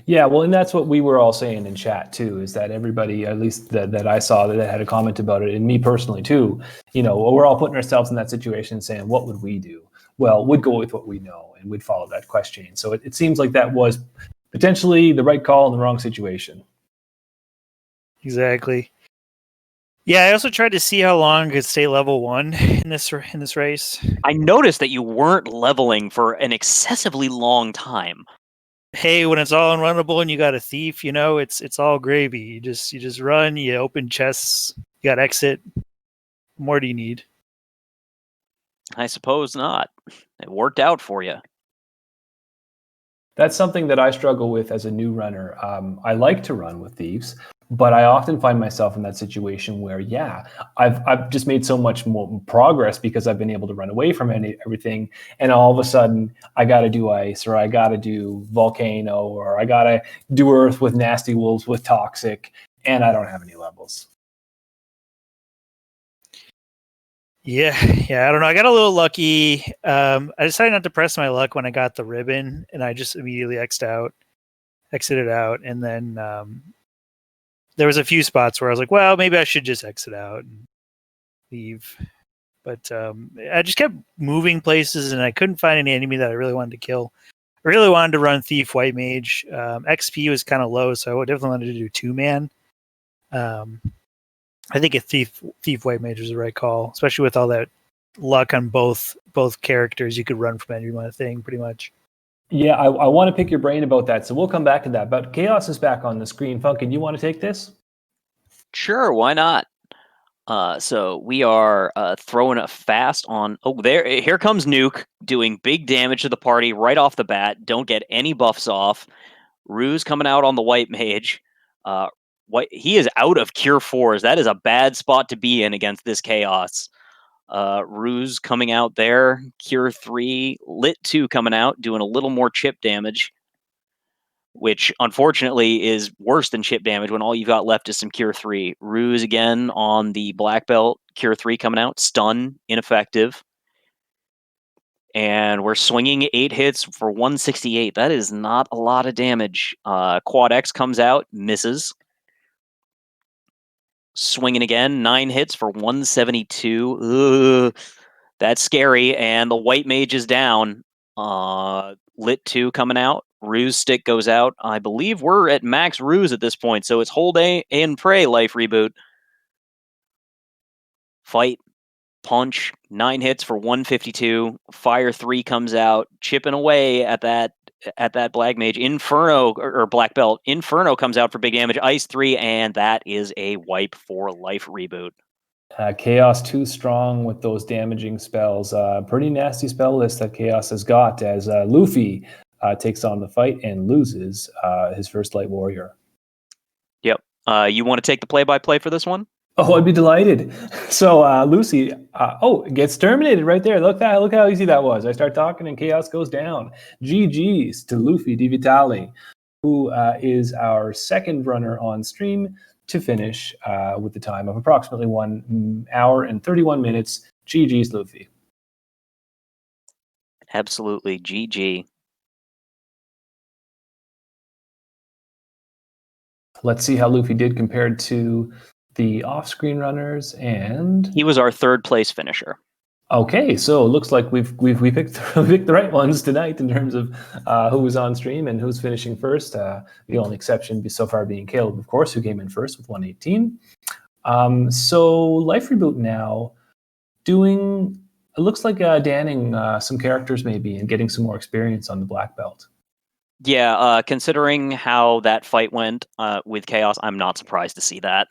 B: Yeah, well, and that's what we were all saying in chat too, is that everybody, at least that I saw, that had a comment about it, and me personally too, we're all putting ourselves in that situation saying, what would we do? Well, we'd go with what we know and we'd follow that questioning. So it seems like that was potentially the right call in the wrong situation.
D: Exactly. Yeah, I also tried to see how long I could stay level 1 in this race.
C: I noticed that you weren't leveling for an excessively long time.
D: Hey, when it's all unrunnable and you got a thief, it's all gravy. You just run, you open chests, you got exit. What more do you need?
C: I suppose not. It worked out for you.
B: That's something that I struggle with as a new runner. I like to run with thieves, but I often find myself in that situation where, I've just made so much more progress because I've been able to run away from everything, and all of a sudden I got to do ice, or I got to do volcano, or I got to do earth with nasty wolves with toxic, and I don't have any levels.
D: Yeah, I don't know. I got a little lucky. I decided not to press my luck when I got the ribbon, and I just immediately exited out, and then there was a few spots where I was like, well, maybe I should just exit out and leave. But I just kept moving places, and I couldn't find any enemy that I really wanted to kill. I really wanted to run Thief White Mage. XP was kind of low, so I definitely wanted to do 2-man. I think a Thief White Mage was the right call, especially with all that luck on both characters. You could run from any thing, pretty much.
B: Yeah, I want to pick your brain about that, so we'll come back to that. But Chaos is back on the screen. Funkin, you want to take this?
C: Sure, why not? So we are throwing a fast on. Oh, here comes Nuke doing big damage to the party right off the bat. Don't get any buffs off. Ruse coming out on the White Mage. He is out of Cure 4s. That is a bad spot to be in against this Chaos. Ruse coming out there. Cure 3. Lit 2 coming out, doing a little more chip damage, which unfortunately is worse than chip damage when all you've got left is some Cure 3. Ruse again on the Black Belt. Cure 3 coming out. Stun. Ineffective. And we're swinging 8 hits for 168. That is not a lot of damage. Quad X comes out. Misses. Swinging again, 9 hits for 172. Ugh, that's scary. And the White Mage is down. Lit 2 coming out. Ruse stick goes out. I believe we're at max Ruse at this point, so it's hold A and pray life reboot. Fight. Punch. 9 hits for 152. Fire 3 comes out, chipping away at that Black Mage. Inferno, or Black Belt. Inferno comes out for big damage. Ice 3, and that is a wipe for life reboot.
B: Chaos too strong with those damaging spells. Pretty nasty spell list that Chaos has got as Luffy takes on the fight and loses his first Light Warrior.
C: Yep. You want to take the play-by-play for this one?
B: Oh, I'd be delighted. So Lucy, gets terminated right there. Look how easy that was. I start talking and Chaos goes down. GG's to Luffy Di Vitale, who is our second runner on stream to finish with the time of approximately 1 hour and 31 minutes. GG's, Luffy.
C: Absolutely, GG.
B: Let's see how Luffy did compared to the off-screen runners, and
C: he was our third place finisher.
B: Okay, so it looks like we picked the right ones tonight in terms of who was on stream and who's finishing first. The only exception so far being Caleb, of course, who came in first with 118. So Life Reboot now doing, it looks like danning some characters maybe and getting some more experience on the Black Belt.
C: Yeah, considering how that fight went with Chaos, I'm not surprised to see that.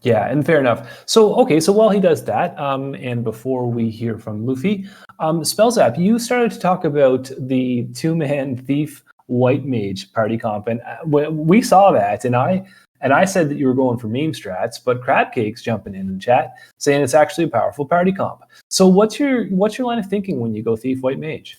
B: Yeah, and fair enough. So, okay, so while he does that, and before we hear from Luffy, Spellzap, you started to talk about the 2-man Thief White Mage party comp, and we saw that, and I said that you were going for meme strats, but Crabcake's jumping in the chat saying it's actually a powerful party comp. So, what's your line of thinking when you go Thief White Mage?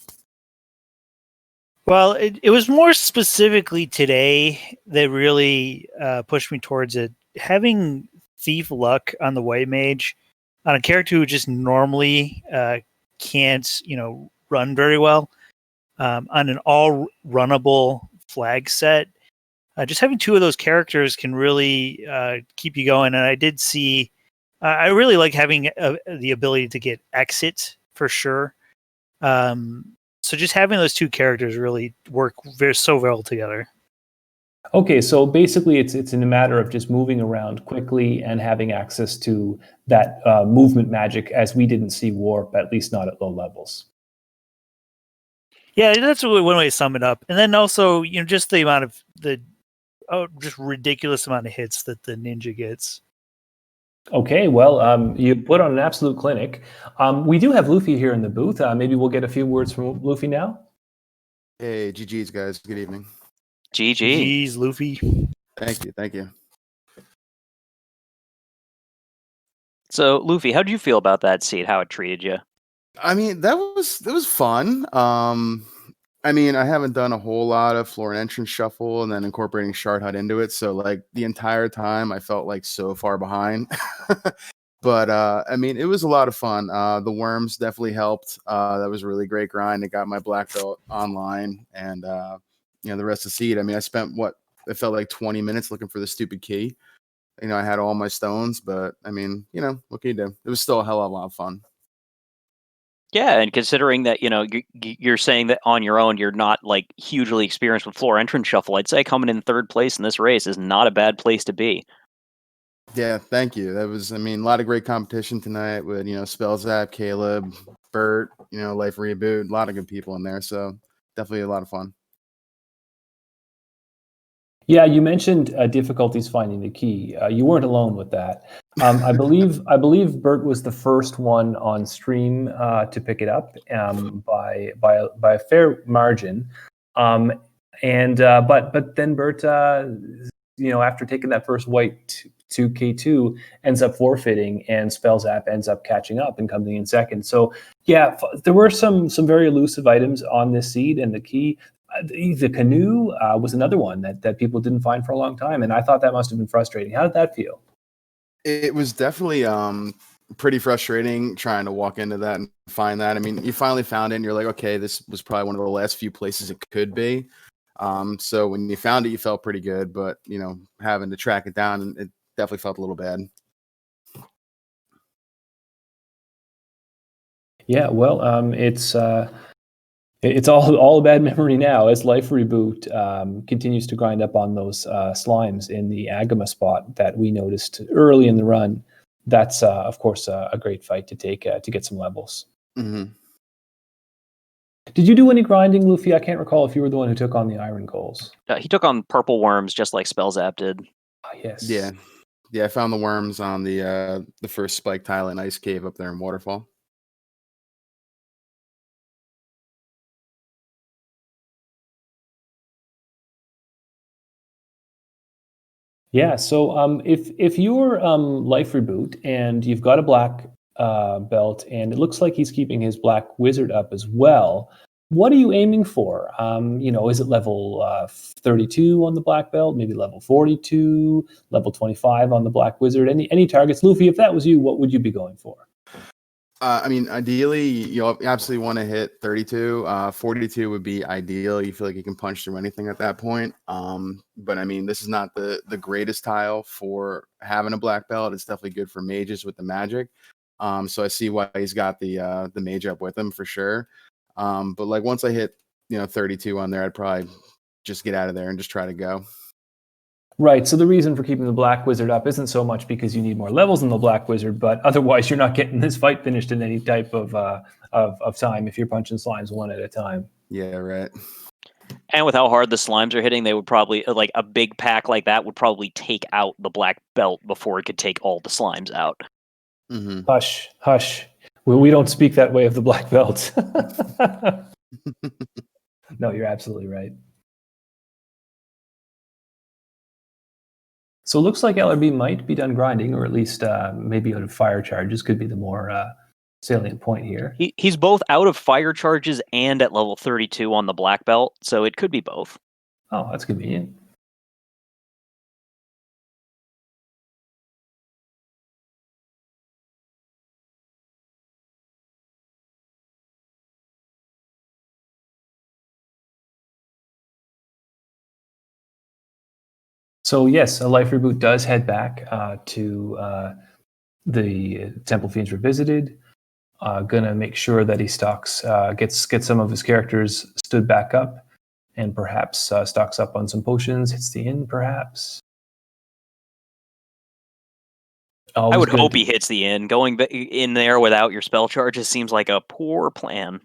D: Well, it was more specifically today that really pushed me towards it. Having Thief Luck on the White Mage on a character who just normally can't, run very well, on an all runnable flag set. Just having two of those characters can really keep you going. And I did see, I really like having the ability to get exit for sure. So just having those two characters really work so well together.
B: Okay, so basically it's in a matter of just moving around quickly and having access to that movement magic, as we didn't see warp, at least not at low levels.
D: Yeah, that's really one way to sum it up. And then also, just the amount of just ridiculous amount of hits that the ninja gets.
B: Okay, well, you put on an absolute clinic. We do have Luffy here in the booth. Maybe we'll get a few words from Luffy now.
E: Hey, GG's guys. Good evening.
C: GG.
D: Jeez, Luffy.
E: Thank you.
C: So, Luffy, how did you feel about that seat? How it treated you?
E: I mean, that was fun. I mean, I haven't done a whole lot of floor and entrance shuffle and then incorporating Shard Hut into it. So like the entire time I felt like so far behind. But I mean, it was a lot of fun. The worms definitely helped. That was a really great grind. It got my black belt online, and the rest of the seed. I mean, I spent it felt like 20 minutes looking for the stupid key. I had all my stones, but I mean, what can you do? It was still a hell of a lot of fun.
C: Yeah, and considering that you're saying that on your own you're not like hugely experienced with floor entrance shuffle, I'd say coming in third place in this race is not a bad place to be.
E: Yeah, thank you. That was, I mean, a lot of great competition tonight with, Spellzap, Caleb, Bert, Life Reboot, a lot of good people in there. So definitely a lot of fun.
B: Yeah, you mentioned difficulties finding the key. You weren't alone with that. I believe Bert was the first one on stream to pick it up by a fair margin. But then Bert, after taking that first white 2K2, ends up forfeiting, and Spellzap ends up catching up and coming in second. So yeah, there were some very elusive items on this seed, and the key. The canoe was another one that people didn't find for a long time, and I thought that must have been frustrating. How did that feel?
E: It was definitely pretty frustrating trying to walk into that and find that. I mean, you finally found it, and you're like, okay, this was probably one of the last few places it could be. So when you found it, you felt pretty good, but having to track it down, it definitely felt a little bad.
B: Yeah, well, it's all a bad memory now as Life Reboot continues to grind up on those slimes in the Agama spot that we noticed early in the run. That's, of course, a great fight to take to get some levels.
E: Mm-hmm.
B: Did you do any grinding, Luffy? I can't recall if you were the one who took on the Iron Coals.
C: He took on purple worms just like Spellzap did.
B: Oh, yes.
E: Yeah. I found the worms on the first spike tile in Ice Cave up there in Waterfall.
B: Yeah, so if you're Life Reboot and you've got a black belt, and it looks like he's keeping his black wizard up as well, what are you aiming for? Is it level 32 on the black belt, maybe level 42, level 25 on the black wizard? Any targets? Luffy, if that was you, what would you be going for?
E: I mean, ideally, you absolutely want to hit 32. 42 would be ideal. You feel like you can punch through anything at that point. But I mean, this is not the greatest tile for having a black belt. It's definitely good for mages with the magic. So I see why he's got the mage up with him for sure. But like once I hit 32 on there, I'd probably just get out of there and just try to go.
B: Right, so the reason for keeping the Black Wizard up isn't so much because you need more levels in the Black Wizard, but otherwise you're not getting this fight finished in any type of time if you're punching slimes one at a time.
E: Yeah, right.
C: And with how hard the slimes are hitting, they would probably, like a big pack like that would probably take out the black belt before it could take all the slimes out.
E: Mm-hmm.
B: Hush. We don't speak that way of the Black Belt. No, you're absolutely right. So it looks like LRB might be done grinding, or at least maybe out of fire charges could be the more salient point here.
C: He's both out of fire charges and at level 32 on the black belt, so it could be both.
B: Oh, that's convenient. So yes, a life reboot does head back to the Temple Fiends Revisited. Gonna make sure that he gets some of his characters stood back up, and perhaps stocks up on some potions. Hits the inn, perhaps.
C: I would hope he hits the inn. Going in there without your spell charges seems like a poor plan.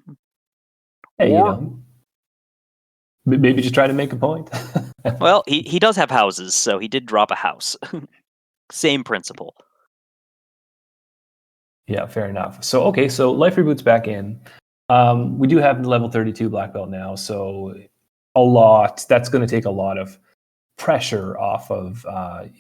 B: Hey, maybe just try to make a point.
C: Well, he does have houses, so he did drop a house. Same principle.
B: Yeah, fair enough. So life reboot's back in. We do have the level 32 black belt now, so that's going to take a lot of pressure off of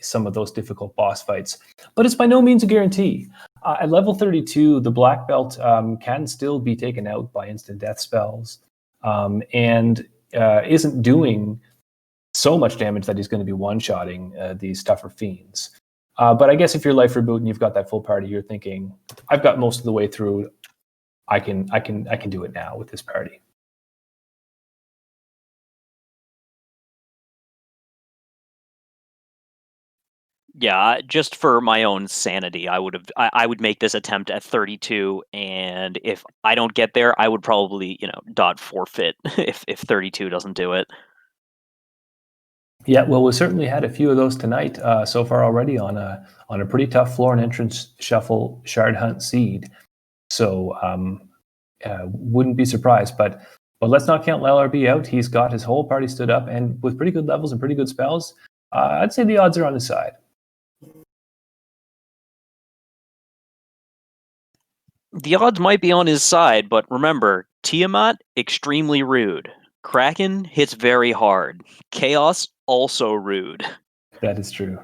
B: some of those difficult boss fights. But it's by no means a guarantee. At level 32, the black belt can still be taken out by instant death spells, and isn't doing so much damage that he's going to be one-shotting these tougher fiends. But I guess if you're life reboot and you've got that full party, you're thinking, I've got most of the way through. I can do it now with this party.
C: Yeah, just for my own sanity, I would make this attempt at 32, and if I don't get there, I would probably, dot forfeit if 32 doesn't do it.
B: Yeah, well, we've certainly had a few of those tonight so far already on a pretty tough floor and entrance shuffle shard hunt seed. So wouldn't be surprised, but let's not count LRB out. He's got his whole party stood up, and with pretty good levels and pretty good spells, I'd say the odds are on his side.
C: The odds might be on his side, but remember, Tiamat, extremely rude. Kraken hits very hard. Chaos, also rude.
B: That is true.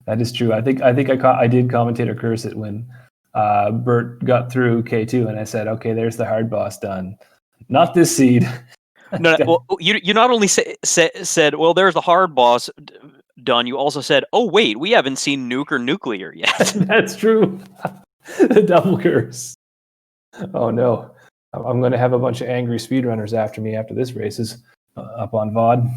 B: That is true. I think I did commentator curse it when Bert got through K2, and I said, okay, there's the hard boss done. Not this seed.
C: No, well, you not only said, well, there's the hard boss done, you also said, oh, wait, we haven't seen Nuke or Nuclear yet.
B: That's true. The double curse. Oh, no. I'm going to have a bunch of angry speedrunners after me after this race is up on VOD.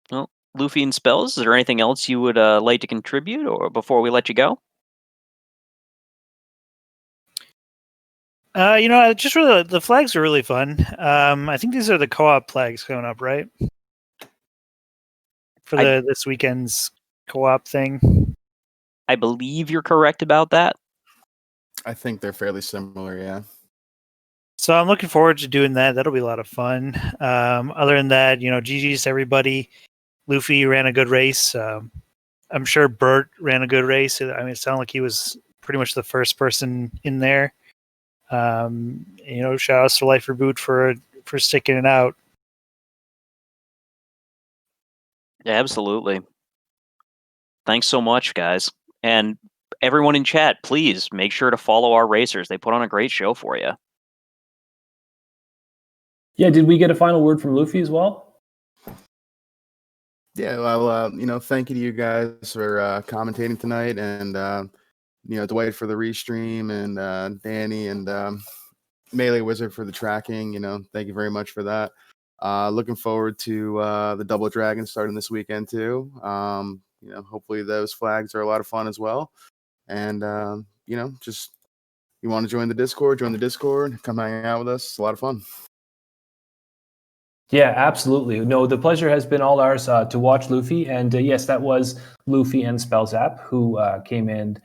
C: Well, Luffy and spells, is there anything else you would like to contribute or before we let you go?
D: Just really, the flags are really fun. I think these are the co-op flags coming up, right? For this weekend's co-op thing.
C: I believe you're correct about that.
E: I think they're fairly similar, yeah.
D: So I'm looking forward to doing that. That'll be a lot of fun. Other than that, GG's to everybody. Luffy ran a good race. I'm sure Bert ran a good race. I mean, it sounded like he was pretty much the first person in there. Shout outs to Life Reboot for sticking it out.
C: Yeah, absolutely. Thanks so much, guys. And everyone in chat, please make sure to follow our racers. They put on a great show for you.
B: Yeah, did we get a final word from Luffy as well?
E: Yeah, well, thank you to you guys for commentating tonight, and Dwight for the restream, and Danny and Melee Wizard for the tracking. Thank you very much for that. Looking forward to the Double Dragon starting this weekend too. Hopefully those flags are a lot of fun as well. And just you want to join the Discord, come hang out with us. It's a lot of fun.
B: Yeah, absolutely. No, the pleasure has been all ours to watch Luffy. And yes, that was Luffy and Spellzap who came in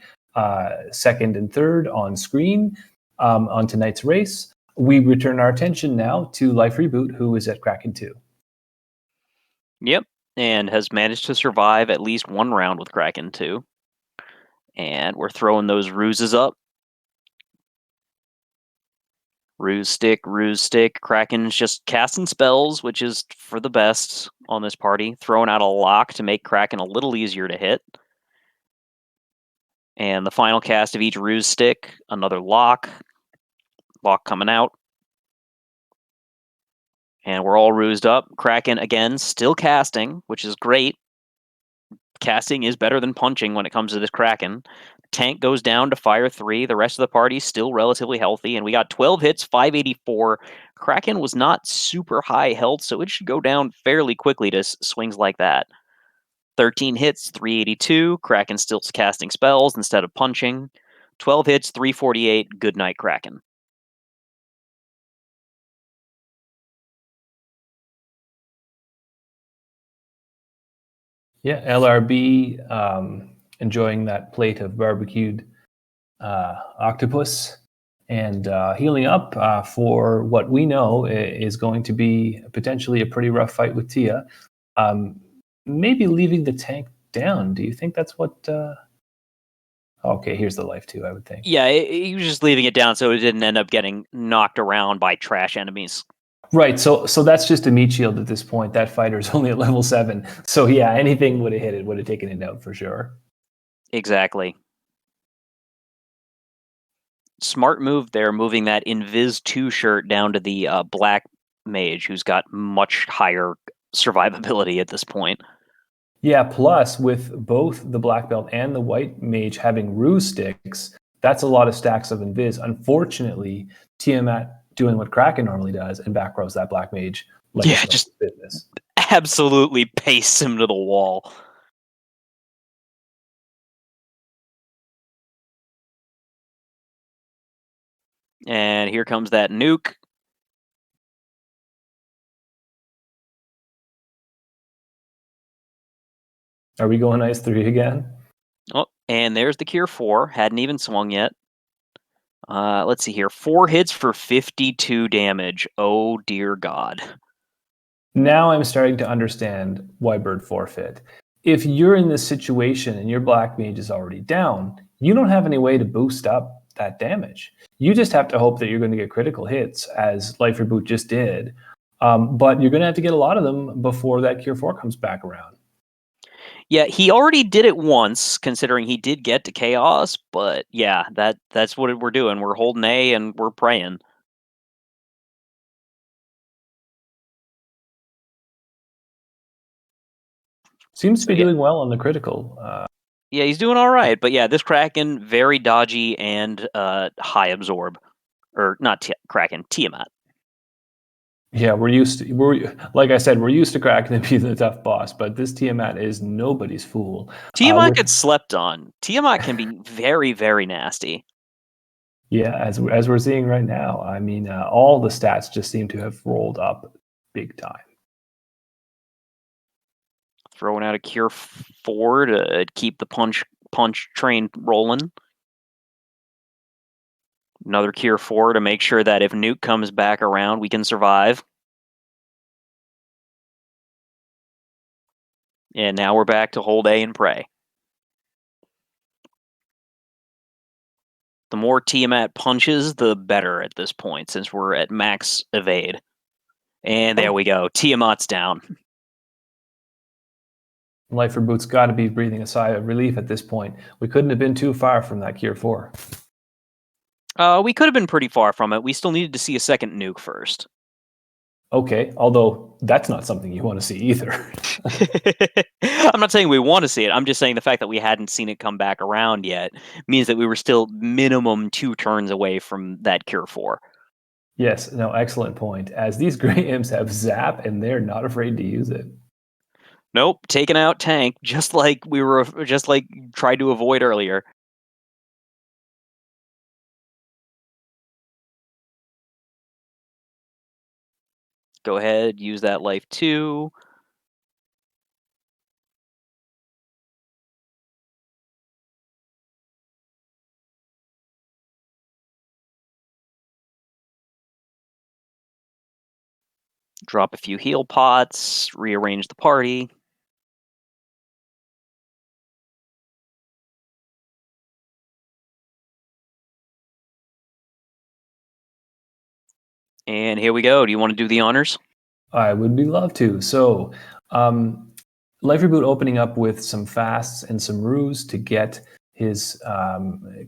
B: second and third on screen on tonight's race. We return our attention now to Life Reboot, who is at Kraken 2.
C: Yep, and has managed to survive at least one round with Kraken 2. And we're throwing those ruses up. Ruse stick. Kraken's just casting spells, which is for the best on this party. Throwing out a lock to make Kraken a little easier to hit. And the final cast of each ruse stick, another lock. Lock coming out. And we're all rused up. Kraken, again, still casting, which is great. casting is better than punching when it comes to this Kraken. Tank goes down to fire 3. The rest of the party's still relatively healthy, and we got 12 hits, 584. Kraken was not super high health, so it should go down fairly quickly to swings like that. 13 hits, 382. Kraken still casting spells instead of punching. 12 hits, 348. Good night, Kraken.
B: Yeah, LRB enjoying that plate of barbecued octopus and healing up for what we know is going to be potentially a pretty rough fight with Tia. Maybe leaving the tank down. Do you think that's what... Okay, here's the life too, I would think.
C: Yeah, he was just leaving it down so it didn't end up getting knocked around by trash enemies.
B: Right, so that's just a meat shield at this point. That fighter's only at level 7. So yeah, anything would have hit it, would have taken it out for sure.
C: Exactly. Smart move there, moving that Invis 2 shirt down to the black mage, who's got much higher survivability at this point.
B: Yeah, plus with both the black belt and the white mage having ruse sticks, that's a lot of stacks of Invis. Unfortunately, Tiamat doing what Kraken normally does and back rows that black mage. Like
C: yeah, just business. Absolutely pastes him to the wall. And here comes that nuke.
B: Are we going ice 3 again?
C: Oh, and there's the Cure 4. Hadn't even swung yet. Let's see here. 4 hits for 52 damage. Oh, dear God.
B: Now I'm starting to understand why Bird forfeit. If you're in this situation and your black mage is already down, you don't have any way to boost up that damage. You just have to hope that you're going to get critical hits, as Life Reboot just did. But you're going to have to get a lot of them before that Cure 4 comes back around.
C: Yeah, he already did it once, considering he did get to Chaos. But yeah, that's what we're doing. We're holding A and we're praying.
B: Seems to be doing well on the critical.
C: Yeah, he's doing all right. But yeah, this Kraken, very dodgy and high absorb. Or not Kraken, Tiamat.
B: Yeah, like I said, we're used to Kraken being the tough boss, but this Tiamat is nobody's fool.
C: Tiamat gets slept on. Tiamat can be very, very nasty.
B: Yeah, as we're seeing right now. I mean, all the stats just seem to have rolled up big time.
C: Throwing out a Cure 4 to keep the punch train rolling. Another Cure 4 to make sure that if Nuke comes back around, we can survive. And now we're back to hold A and pray. The more Tiamat punches, the better at this point, since we're at max evade. And there we go. Tiamat's down.
B: Life Reboot's got to be breathing a sigh of relief at this point. We couldn't have been too far from that Cure 4.
C: We could have been pretty far from it. We still needed to see a second nuke first.
B: Okay, although that's not something you want to see either.
C: I'm not saying we want to see it. I'm just saying the fact that we hadn't seen it come back around yet means that we were still minimum 2 turns away from that Cure 4.
B: Yes, no, excellent point. As these Grey Imps have Zap and they're not afraid to use it.
C: Nope, taking out Tank, just like tried to avoid earlier. Go ahead, use that life too. Drop a few heal pots, rearrange the party. And here we go. Do you want to do the honors?
B: I would be love to. So, Life Reboot opening up with some fasts and some ruse to get his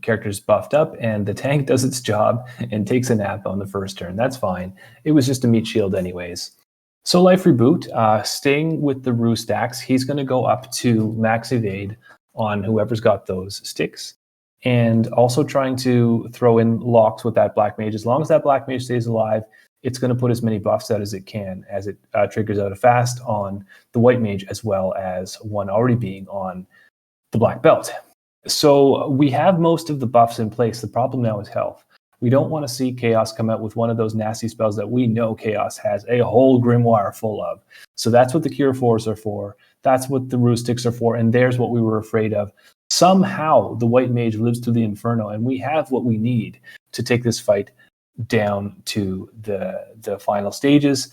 B: characters buffed up, and the tank does its job and takes a nap on the first turn. That's fine. It was just a meat shield anyways. So Life Reboot, staying with the Roo stacks, he's going to go up to max evade on whoever's got those sticks, and also trying to throw in locks with that Black Mage. As long as that Black Mage stays alive, it's going to put as many buffs out as it can, as it triggers out a fast on the White Mage, as well as one already being on the Black Belt. So we have most of the buffs in place. The problem now is health. We don't want to see Chaos come out with one of those nasty spells that we know Chaos has a whole grimoire full of. So that's what the Cure 4s are for. That's what the Roo Sticks are for. And there's what we were afraid of. Somehow the White Mage lives through the Inferno, and we have what we need to take this fight down to the final stages,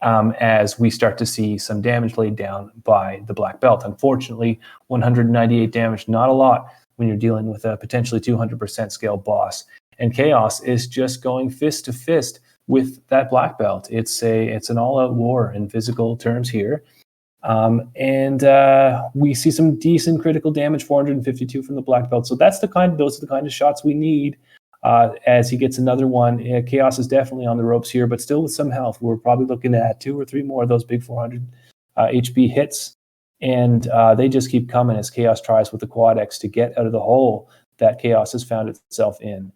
B: as we start to see some damage laid down by the Black Belt. Unfortunately, 198 damage, not a lot when you're dealing with a potentially 200% scale boss. And Chaos is just going fist to fist with that Black Belt. It's an all-out war in physical terms here. And we see some decent critical damage, 452 from the Black Belt. So those are the kind of shots we need. As he gets another one, Chaos is definitely on the ropes here, but still with some health. We're probably looking at 2 or 3 more of those big 400 HP hits. And they just keep coming as Chaos tries with the Quad X to get out of the hole that Chaos has found itself in.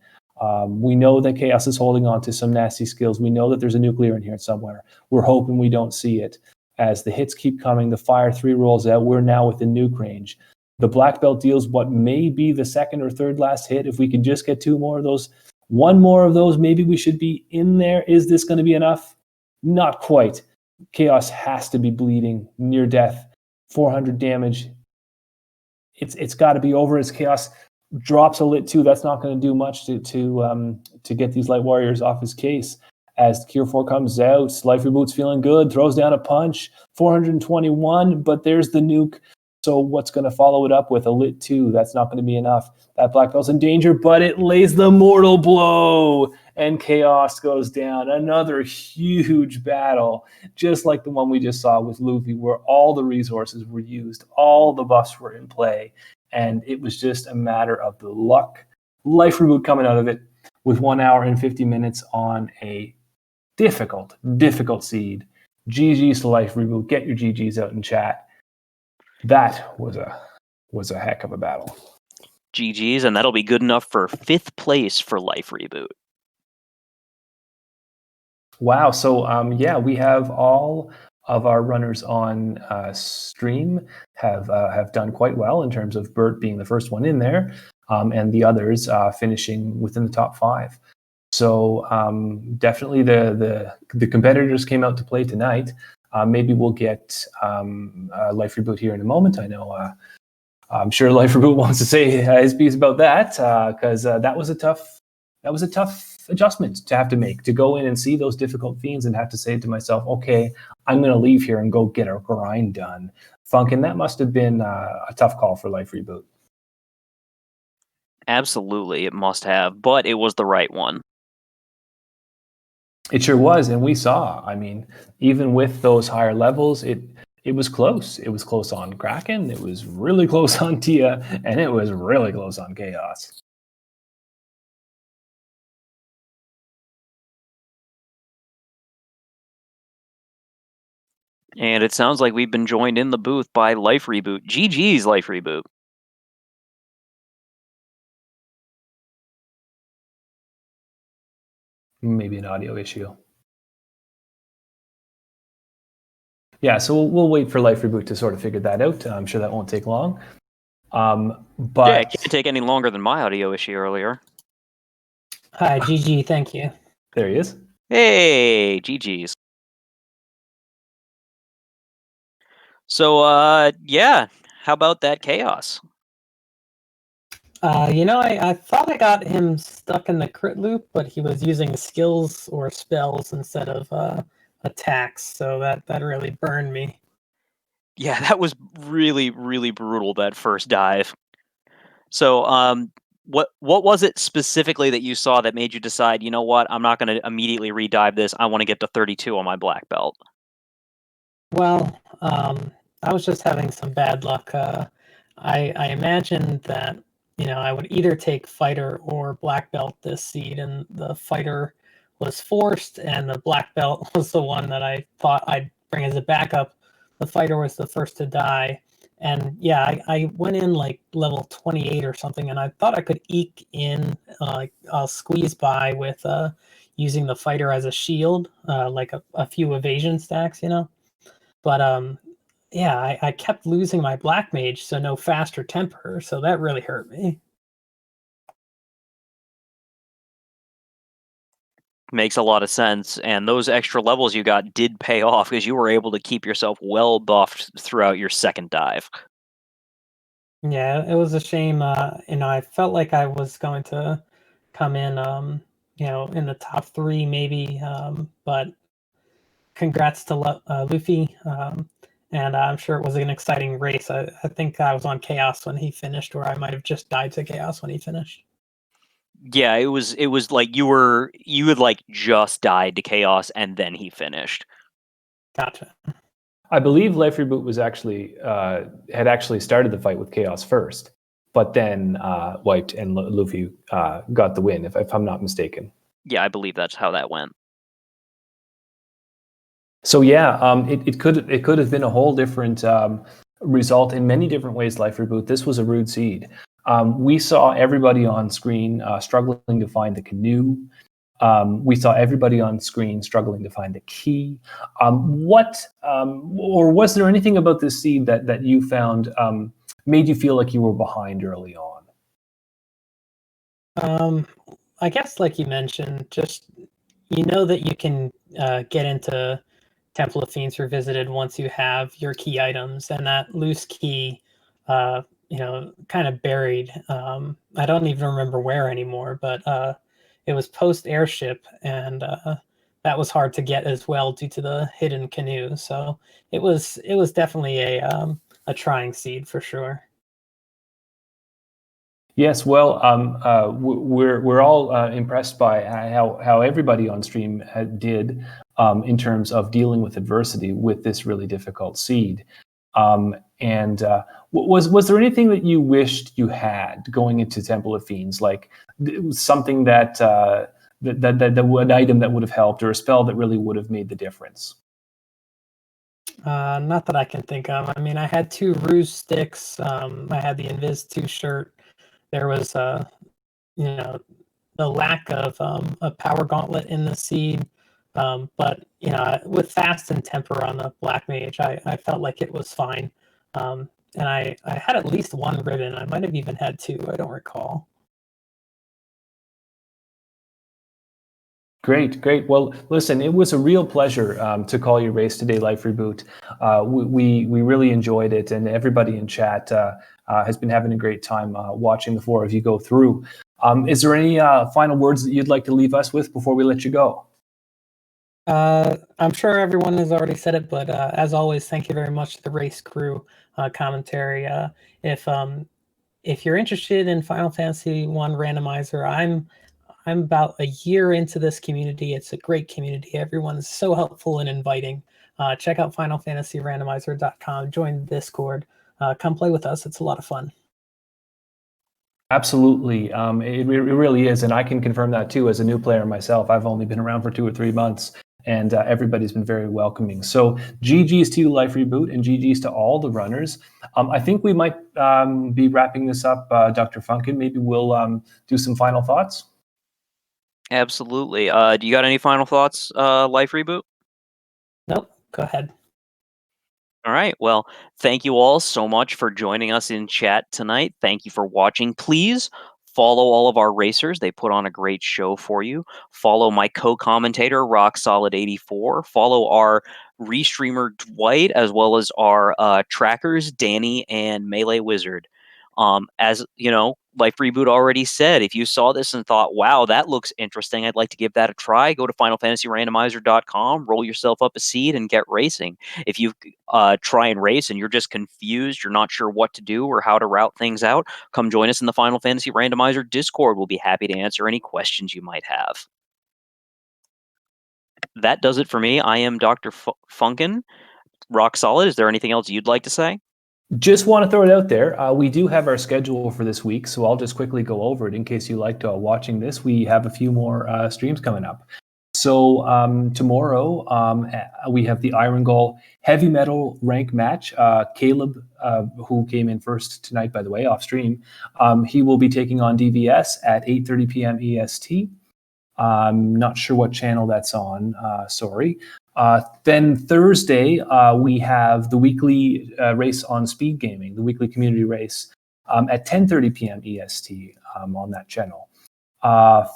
B: We know that Chaos is holding on to some nasty skills. We know that there's a nuclear in here somewhere. We're hoping we don't see it. As the hits keep coming, the Fire 3 rolls out. We're now within nuke range. The Black Belt deals what may be the second or third last hit. If we could just get 2 more of those, 1 more of those, maybe we should be in there. Is this going to be enough? Not quite. Chaos has to be bleeding, near death, 400 damage. It's got to be over as Chaos drops a lit 2. That's not going to do much to get these Light Warriors off his case. As Cure 4 comes out, Life Reboot's feeling good, throws down a punch, 421, but there's the nuke. So what's going to follow it up with a lit 2? That's not going to be enough. That Black Belt's in danger, but it lays the mortal blow, and Chaos goes down. Another huge battle, just like the one we just saw with Luffy, where all the resources were used, all the buffs were in play, and it was just a matter of the luck. Life Reboot coming out of it with 1 hour and 50 minutes on a difficult GG's to Life Reboot. Get your GG's out in chat. That was a heck of a battle.
C: GG's, and that'll be good enough for 5th place for Life Reboot.
B: Wow. So we have all of our runners on stream have done quite well in terms of Bert being the first one in there, and the others finishing within the top 5. So definitely the competitors came out to play tonight. Maybe we'll get Life Reboot here in a moment. I know I'm sure Life Reboot wants to say his piece about that, because that was a tough adjustment to have to make, to go in and see those difficult fiends and have to say to myself, okay, I'm going to leave here and go get a grind done. Funkin', that must have been a tough call for Life Reboot.
C: Absolutely, it must have, but it was the right one.
B: It sure was, and we saw. I mean, even with those higher levels, it was close. It was close on Kraken. It was really close on Tia, and it was really close on Chaos.
C: And it sounds like we've been joined in the booth by Life Reboot. GG's Life Reboot.
B: Maybe an audio issue. Yeah, so we'll wait for Life Reboot to sort of figure that out. I'm sure that won't take long. But
C: yeah, it can't take any longer than my audio issue earlier.
F: Hi, GG, thank you.
B: There he is.
C: Hey, GG's. So, how about that Chaos?
F: I thought I got him stuck in the crit loop, but he was using skills or spells instead of attacks, so that really burned me.
C: Yeah, that was really, really brutal, that first dive. So, what was it specifically that you saw that made you decide, you know what, I'm not going to immediately redive this, I want to get to 32 on my black belt?
F: Well, I was just having some bad luck. I imagined that, I would either take fighter or black belt this seed, and the fighter was forced, and the black belt was the one that I thought I'd bring as a backup. The fighter was the first to die. And yeah, I went in like level 28 or something, and I thought I could eke in, I'll squeeze by with using the fighter as a shield, like a few evasion stacks, you know. But yeah, I kept losing my black mage, so no faster temper, so that really hurt me.
C: Makes a lot of sense, and those extra levels you got did pay off because you were able to keep yourself well buffed throughout your second dive.
F: Yeah, it was a shame. You know, I felt like I was going to come in, you know, in the top 3 maybe. But congrats to Luffy. And I'm sure it was an exciting race. I think I was on Chaos when he finished, or I might have just died to Chaos when he finished.
C: Yeah, it was like you had like just died to Chaos and then he finished.
F: Gotcha.
B: I believe Life Reboot was actually had actually started the fight with Chaos first, but then wiped, and Luffy got the win, if I'm not mistaken.
C: Yeah, I believe that's how that went.
B: So yeah, it could have been a whole different result in many different ways. Life Reboot. This was a rude seed. We saw everybody on screen struggling to find the canoe. We saw everybody on screen struggling to find the key. Or was there anything about this seed that you found made you feel like you were behind early on?
F: I guess, like you mentioned, just you know that you can get into Temple of Fiends Revisited once you have your key items, and that loose key, you know, kind of buried. I don't even remember where anymore, but it was post airship, and that was hard to get as well due to the hidden canoe. So it was definitely a trying seed for sure.
B: Yes, well, we're all impressed by how everybody on stream did in terms of dealing with adversity with this really difficult seed. And was there anything that you wished you had going into Temple of Fiends, like something that an item that would have helped, or a spell that really would have made the difference?
F: Not that I can think of. I mean, I had 2 ruse sticks. I had the Invis 2 shirt. There was, you know, the lack of a power gauntlet in the seed. But, you know, with fast and temper on the black mage, I felt like it was fine. And I had at least 1 ribbon. I might have even had 2. I don't recall.
B: Great. Well, listen, it was a real pleasure to call your race today, Life Reboot. We really enjoyed it, and everybody in chat has been having a great time watching the 4 of you go through. Is there any final words that you'd like to leave us with before we let you go?
F: I'm sure everyone has already said it, but as always, thank you very much to the race crew commentary. If you're interested in Final Fantasy 1 Randomizer, I'm about a year into this community. It's a great community. Everyone's so helpful and inviting. Check out FinalFantasyRandomizer.com. Join the Discord. Come play with us. It's a lot of fun.
B: Absolutely. It really is. And I can confirm that too as a new player myself. I've only been around for 2 or 3 months, and everybody's been very welcoming. So GG's to you, Life Reboot, and GG's to all the runners. I think we might be wrapping this up, Dr. Funkin. Maybe we'll do some final thoughts.
C: Absolutely. Do you got any final thoughts, Life Reboot?
F: Nope. Go ahead.
C: All right. Well, thank you all so much for joining us in chat tonight. Thank you for watching. Please follow all of our racers. They put on a great show for you. Follow my co-commentator, Rock Solid 84. Follow our restreamer, Dwight, as well as our trackers, Danny and Melee Wizard. As you know, Life Reboot already said, if you saw this and thought, wow, that looks interesting, I'd like to give that a try, go to FinalFantasyRandomizer.com, roll yourself up a seed, and get racing. If you try and race and you're just confused, you're not sure what to do or how to route things out, come join us in the Final Fantasy Randomizer Discord. We'll be happy to answer any questions you might have. That does it for me. I am Dr. Funkin. Rock Solid, is there anything else you'd like to say?
B: Just want to throw it out there. We do have our schedule for this week, so I'll just quickly go over it in case you liked watching this. We have a few more streams coming up. So tomorrow we have the Iron Gall Heavy Metal rank match. Caleb, who came in first tonight, by the way, off stream, he will be taking on DVS at 8:30 p.m. EST. I'm not sure what channel that's on. Sorry. Then Thursday we have the weekly race on Speed Gaming, the weekly community race at 10:30 p.m. EST on that channel.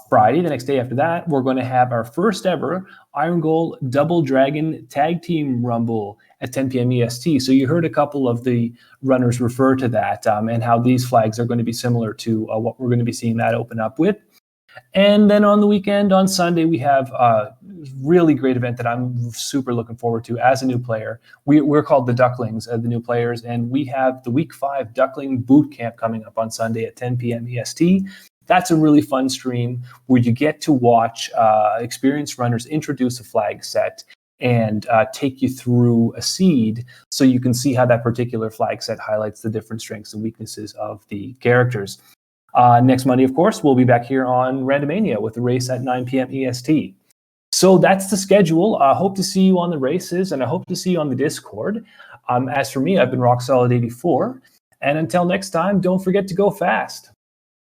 B: Friday, the next day after that, we're going to have our first ever Iron Goal Double Dragon Tag Team Rumble at 10 p.m. EST. So you heard a couple of the runners refer to that and how these flags are going to be similar to what we're going to be seeing that open up with. And then on the weekend, on Sunday, we have a really great event that I'm super looking forward to as a new player. We're called the Ducklings, the new players, and we have the Week 5 Duckling Boot Camp coming up on Sunday at 10 p.m. EST. That's a really fun stream where you get to watch experienced runners introduce a flag set and take you through a seed so you can see how that particular flag set highlights the different strengths and weaknesses of the characters. Next Monday, of course, we'll be back here on Randomania with a race at 9 p.m. EST. So that's the schedule. I hope to see you on the races, and I hope to see you on the Discord. As for me, I've been RockSolid84. And until next time, don't forget to go fast.